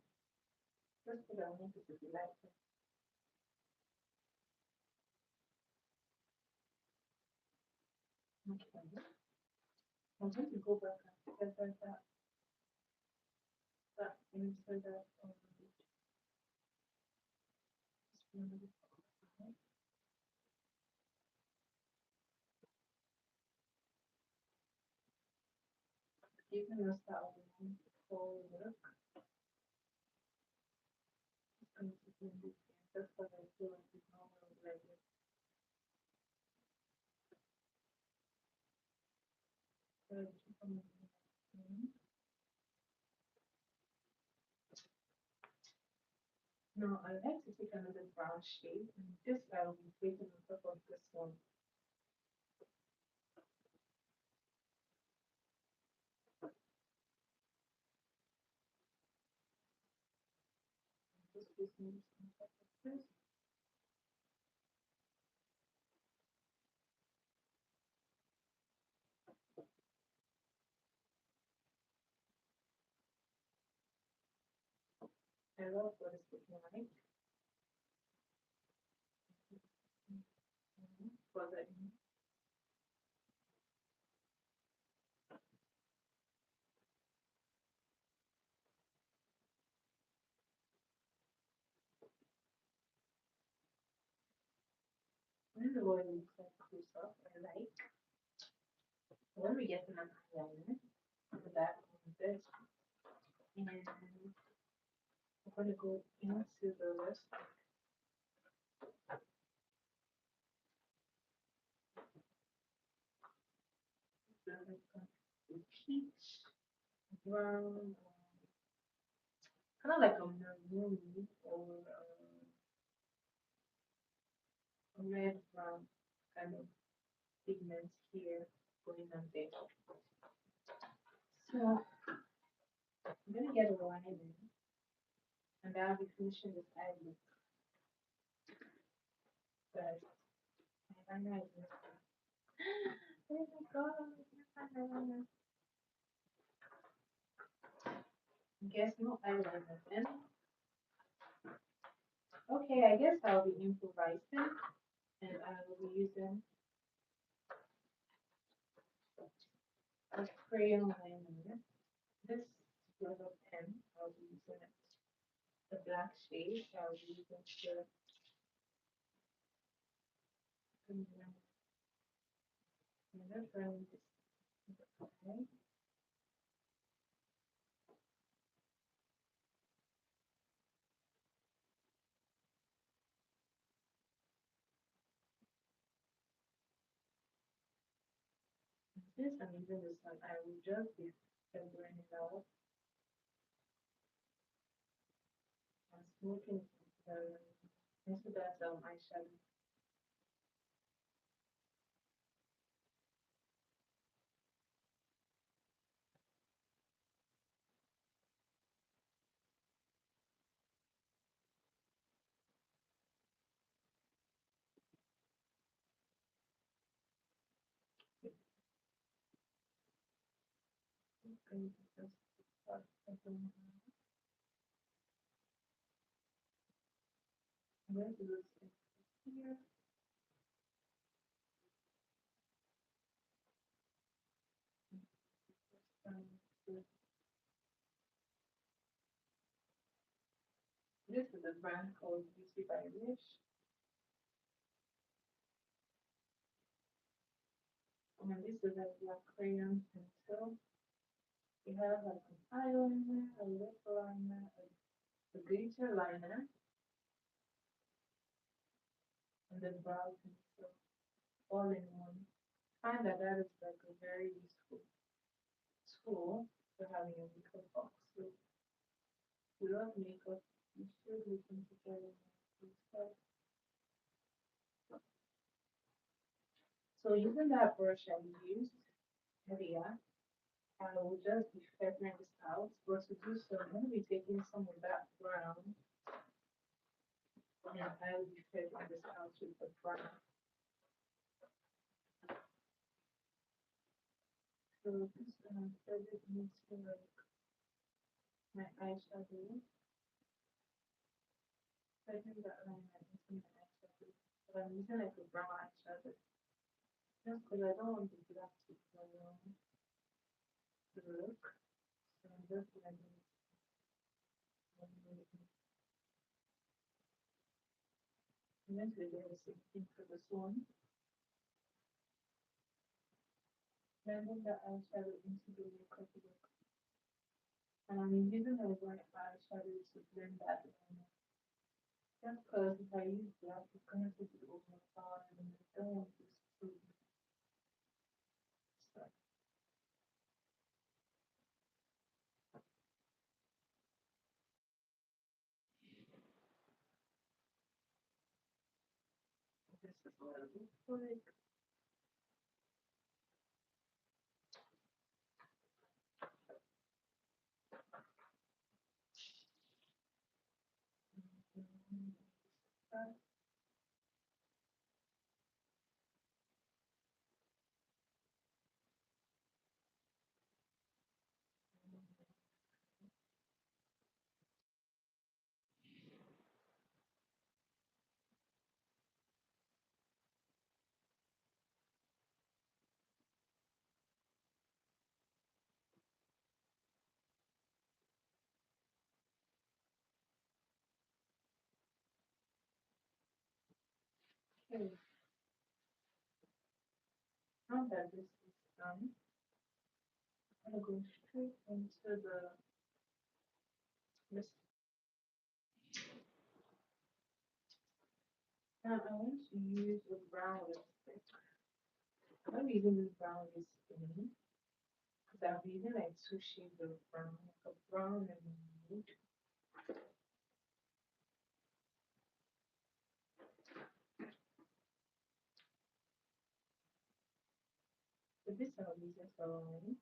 Just so that I want it to be lighter. Okay. I'm going to go back and feather that into that even us that one full look. Just going to do this just because I feel like it's normal like this. So I keep on moving. Now I like to take another brown shade and this I will be placing on top of this one. Just placing this on top of this. I love what it's looking like. For the this is what it looks like close up. I like. When we get to an eyeliner, the back of this, and we're going to go into the rest of the peach brown, kind of like a maroon or a red brown kind of pigments here going on there. So I'm gonna get a liner and I'll be finishing this eye look. But my liner is missing. Oh my god, my eyeliner. Guess no eyeliner then. Okay, I guess I'll be improvising and I will be using a crayon liner. This little pen, I'll be using it. The black shade, I'll be using the from this. Okay. Since I'm using this one, I will just be filtering it out and smoking into that eyeshadow. Okay, just start filtering it out. I'm going to do this here. Um, so this is a brand called Beauty by Wish. And this is a black crayon pencil. We have like an eyeliner, a lip liner, a glitter liner, and then brow pencil all in one. Find that that is like a very useful tool for having a makeup box. So if you love makeup, you should look into getting this stuff. So using that brush I used earlier, I will just be feathering this out. But to do so, I'm going to be taking some of that brown and I will be feathering this out with the brown. So this feather needs to like my eyeshadow. I think that line I using my eyeshadow. But I'm using like a brown eyeshadow. Just because I don't want the black to go the look. So I'm just blending it. I'm going to do the same thing for this one. Blending the eyeshadow into the makeup look. And I'm using the white eyeshadow to blend that in. Just because if I use black, it's going to take it overpower and I don't want this to be stuck. This is what it looks like. Okay, now that this is done, I'm gonna go straight into this. Now I want to use a brown lipstick. I'm gonna be using this brown lipstick because I'm using like two shades of brown, like a brown and nude. So this I'll use it for me.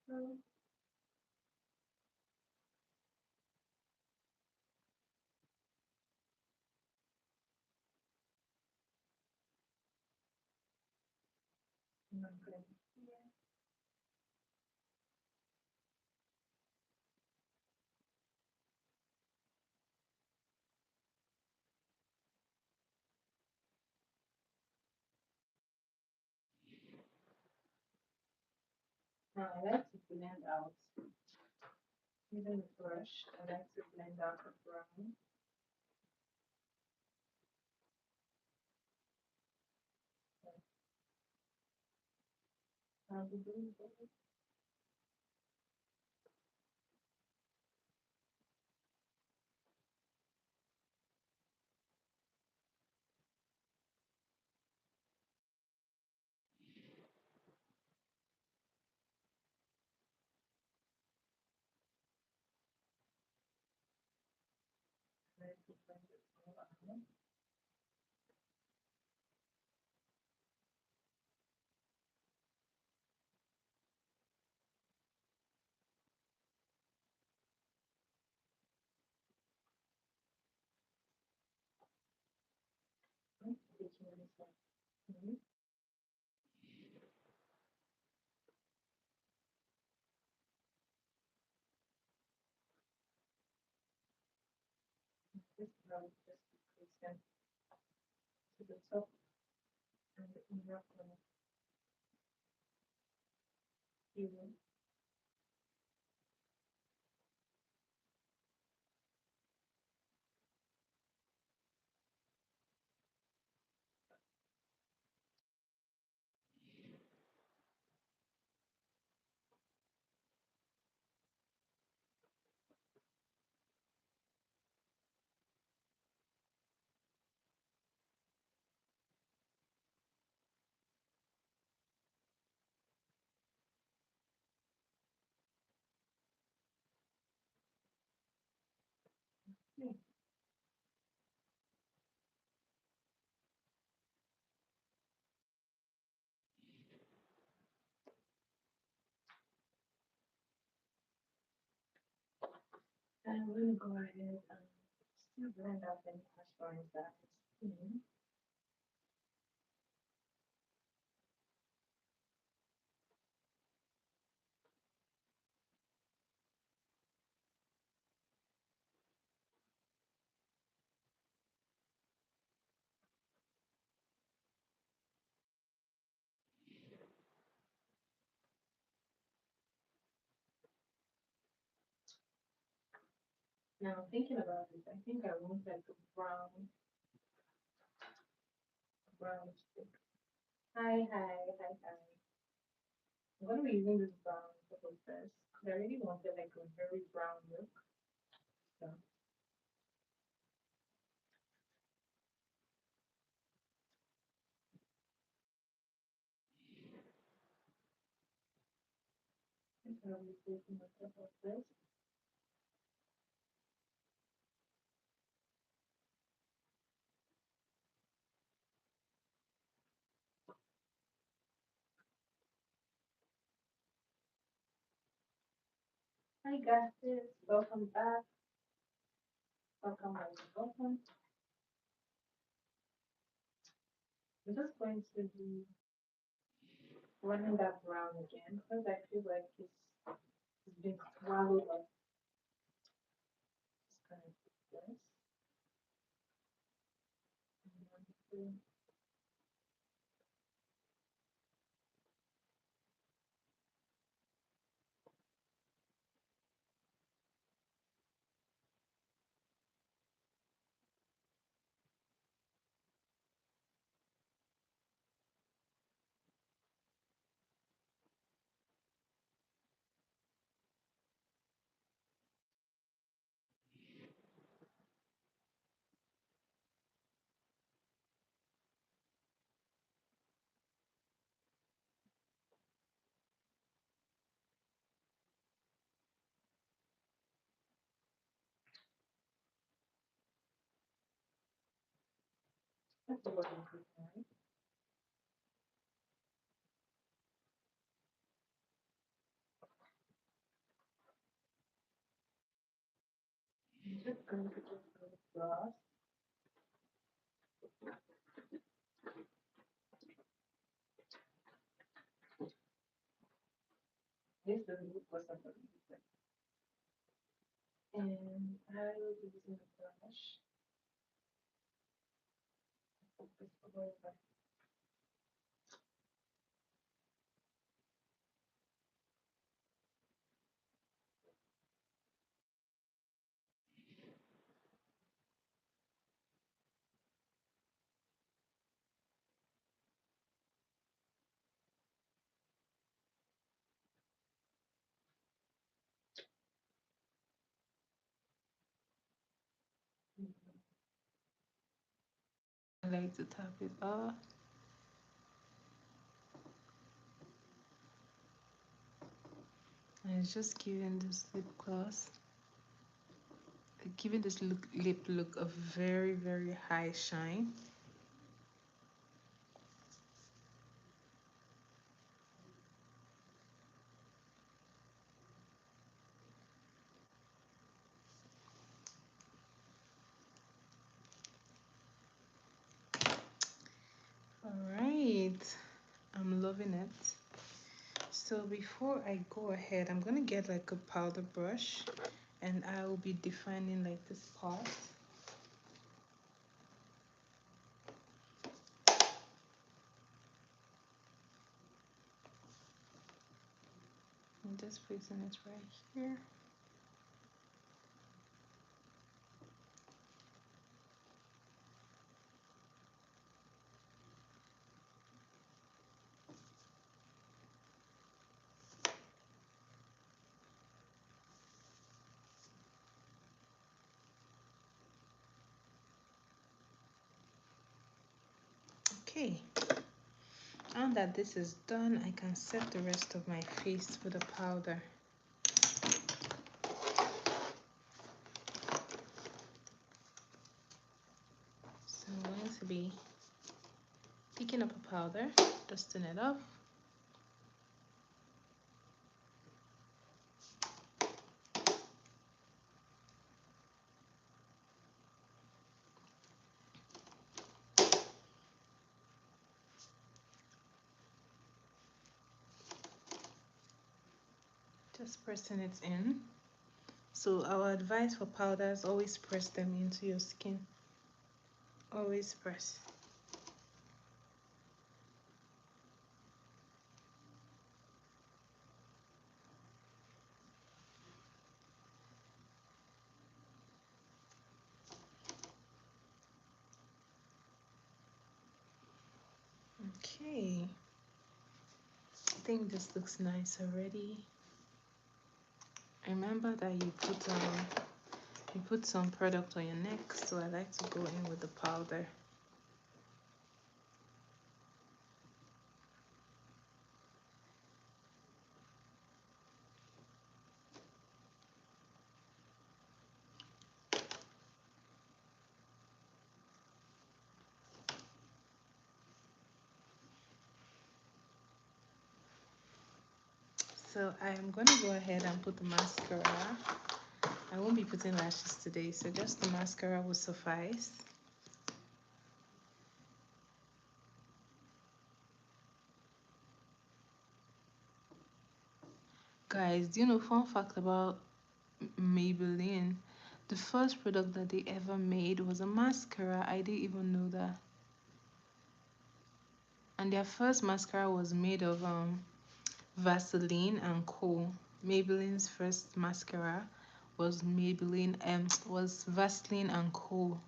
So I'm gonna here. Now I like to blend out using the brush. I like to blend out the brown. I'll be doing this. I like to blend it all out. Taking this out. Mhm. This brown just decrease to the top and the inner corner. Even. Yeah. And I'm gonna go ahead and still blend out any harsh lines that is seen. Now thinking about it, I think I want like a brown stick. Hi, hi, hi, hi. I'm gonna be using this brown purple first because I really wanted like a very brown look. So this I'll be taking a top of this. Hi guys, welcome back. Welcome, welcome, welcome. I'm just going to be running that brown again because I feel like it's been swallowed up. Just kind of this. And That's what I'm doing. I'm just going to just go across. This doesn't look for somebody. And I will be using a brush. Focus over. I like to tap it off. And it's just giving this lip gloss, giving this lip look a very, very high shine. All right, I'm loving it. So before I go ahead, I'm gonna get like a powder brush and I will be defining like this part. I'm just placing it right here. Okay, now that this is done, I can set the rest of my face with a powder. So I'm going to be picking up a powder, dusting it off. Just pressing it in. So our advice for powders, always press them into your skin. Always press. Okay. I think this looks nice already. Remember that you put some product on your neck, so I like to go in with the powder. So I am gonna go ahead and put the mascara. I won't be putting lashes today, so just the mascara will suffice. Guys, do you know fun fact about Maybelline? The first product that they ever made was a mascara. I didn't even know that. And their first mascara was made of Vaseline and coal. Maybelline's first mascara was was Vaseline and coal.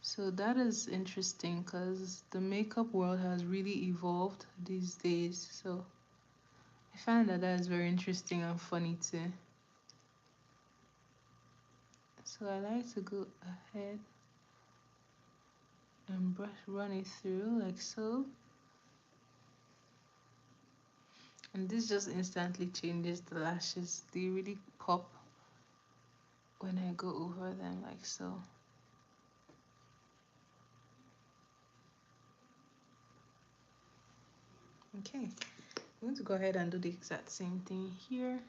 So that is interesting because the makeup world has really evolved these days. So I find that that is very interesting and funny too. So I like to go ahead and run it through like so. And this just instantly changes the lashes. They really pop when I go over them like so. Okay, I'm going to go ahead and do the exact same thing here.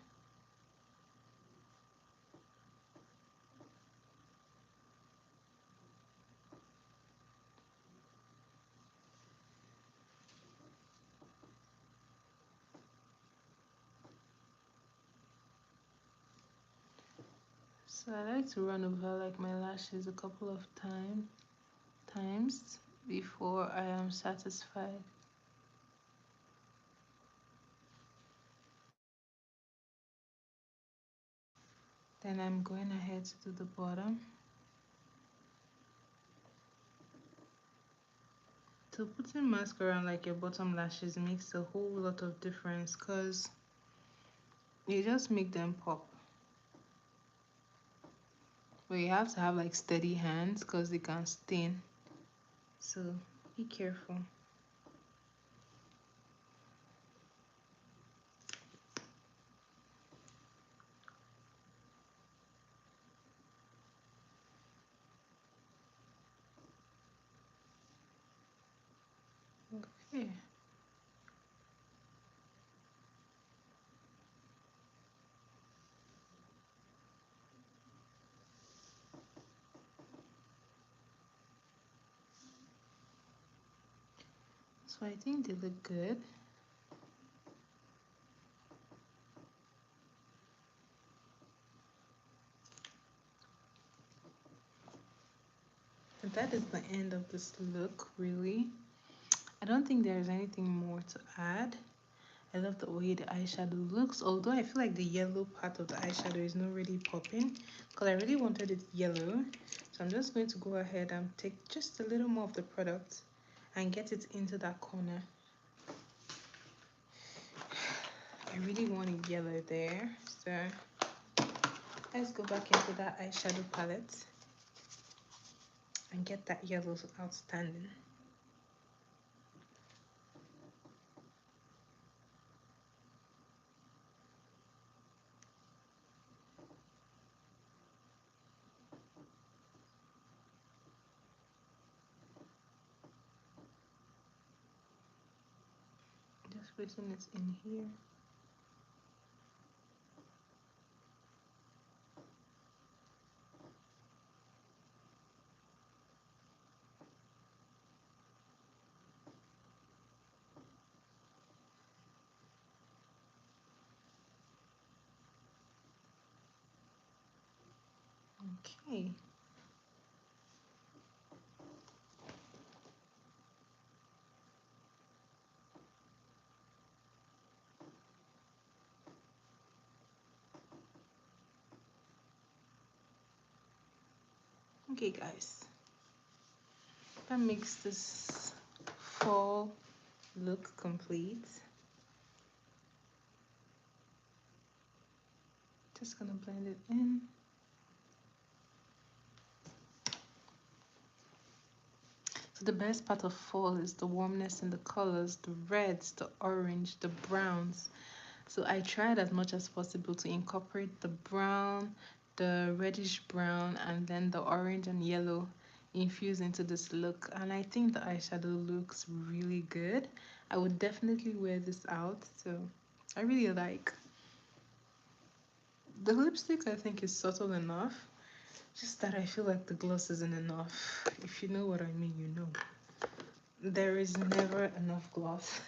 So I like to run over like my lashes a couple of times before I am satisfied. Then I'm going ahead to do the bottom. So putting mascara on like your bottom lashes makes a whole lot of difference because you just make them pop. But you have to have like steady hands because they can stain. So be careful. Okay. So I think they look good. And that is the end of this look, really. I don't think there's anything more to add. I love the way the eyeshadow looks, although I feel like the yellow part of the eyeshadow is not really popping because I really wanted it yellow. So I'm just going to go ahead and take just a little more of the product and get it into that corner. I really want it yellow there, so let's go back into that eyeshadow palette and get that yellow outstanding. Just placing it in here. Okay. Okay, guys. That makes this fall look complete. Just gonna blend it in. So the best part of fall is the warmness in the colors, the reds, the orange, the browns. So I tried as much as possible to incorporate the brown, the reddish brown, and then the orange and yellow infused into this look. And I think the eyeshadow looks really good. I would definitely wear this out. So I really like the lipstick. I think is subtle enough. Just that I feel like the gloss isn't enough. If you know what I mean, you know. There is never enough gloss.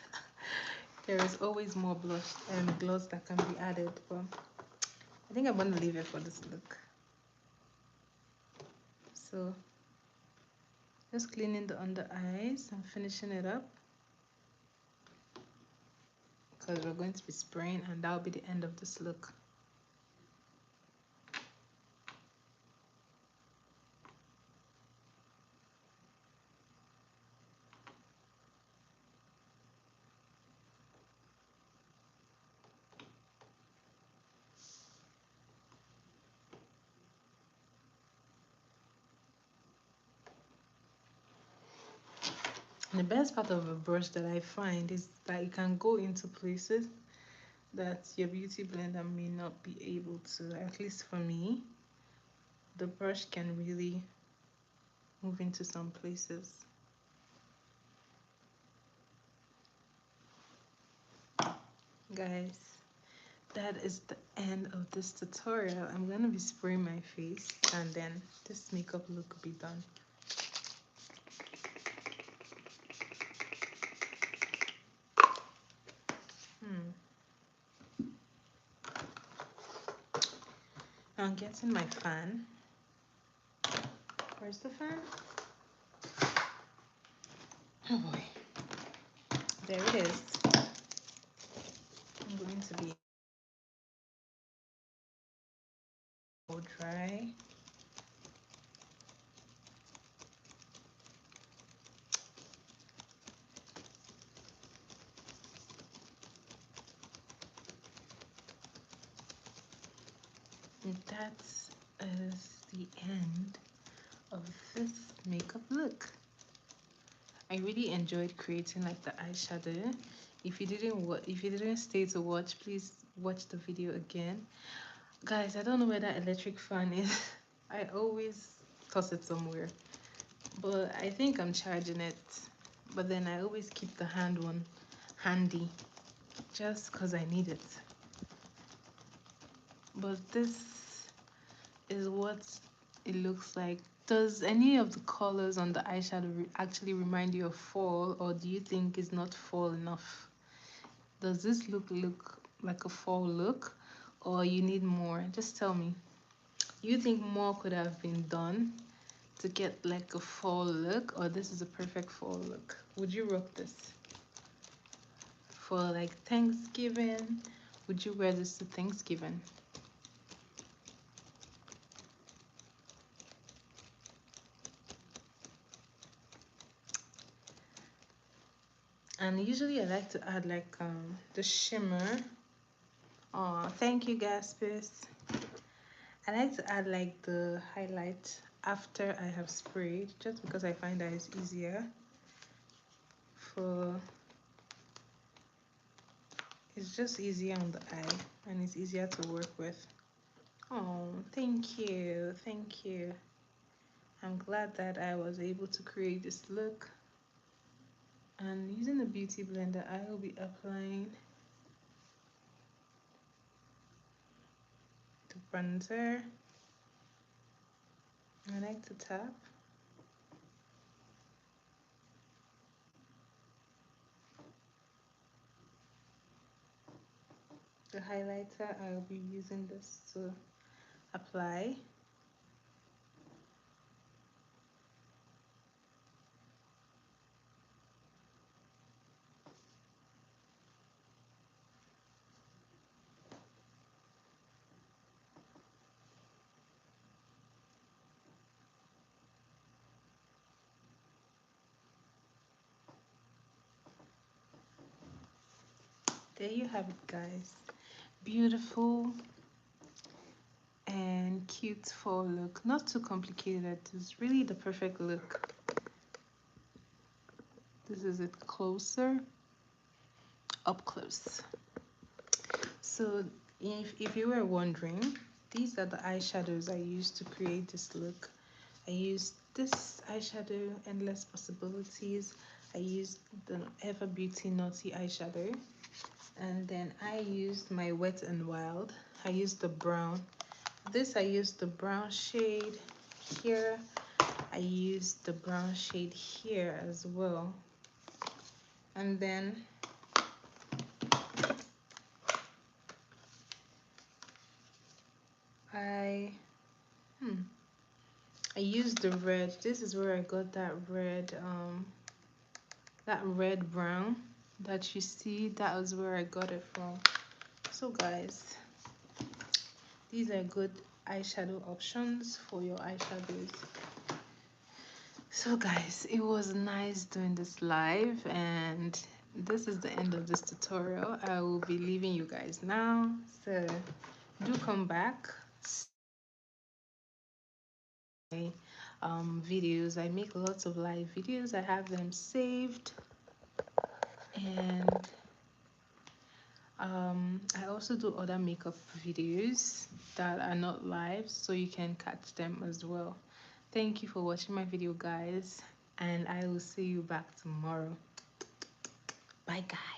There is always more blush and gloss that can be added, but I think I'm gonna leave it for this look. So just cleaning the under eyes and finishing it up because we're going to be spraying and that'll be the end of this look. And the best part of a brush that I find is that it can go into places that your beauty blender may not be able to. At least for me, the brush can really move into some places. Guys, that is the end of this tutorial. I'm gonna be spraying my face and then this makeup look will be done. I'm getting my fan. Where's the fan? Oh boy. There it is. I'm going to be all dry. And that is the end of this makeup look. I really enjoyed creating like the eyeshadow. If you didn't stay to watch, please watch the video again. Guys, I don't know where that electric fan is. I always toss it somewhere. But I think I'm charging it. But then I always keep the hand one handy just because I need it. But this is what it looks like. Does any of the colors on the eyeshadow actually remind you of fall, or do you think it's not fall enough? Does this look like a fall look, or you need more? Just tell me. You think more could have been done to get like a fall look, or this is a perfect fall look? Would you rock this for like Thanksgiving? Would you wear this to Thanksgiving? And usually I like to add like the shimmer. Oh, thank you, Gaspis. I like to add like the highlight after I have sprayed, just because I find that it's easier for, it's just easier on the eye and it's easier to work with. Oh, thank you, thank you. I'm glad that I was able to create this look. And using the beauty blender, I will be applying the bronzer. I like to tap. The highlighter, I'll be using this to apply. There you have it, guys. Beautiful and cute fall look. Not too complicated. It's really the perfect look. This is it closer, up close. So if you were wondering, these are the eyeshadows I used to create this look. I used this eyeshadow, Endless Possibilities. I used the Ever Beauty Naughty eyeshadow. And then I used my Wet n Wild. I used the brown. This I used the brown shade here. I used the brown shade here as well. And then I used the red. This is where I got that red brown that you see. That was where I got it from. So guys, these are good eyeshadow options for your eyeshadows. So guys, it was nice doing this live, and this is the end of this tutorial. I will be leaving you guys now, so do come back. Videos, I make lots of live videos. I have them saved, and I also do other makeup videos that are not live, so you can catch them as well. Thank you for watching my video, guys, and I will see you back tomorrow. Bye, guys.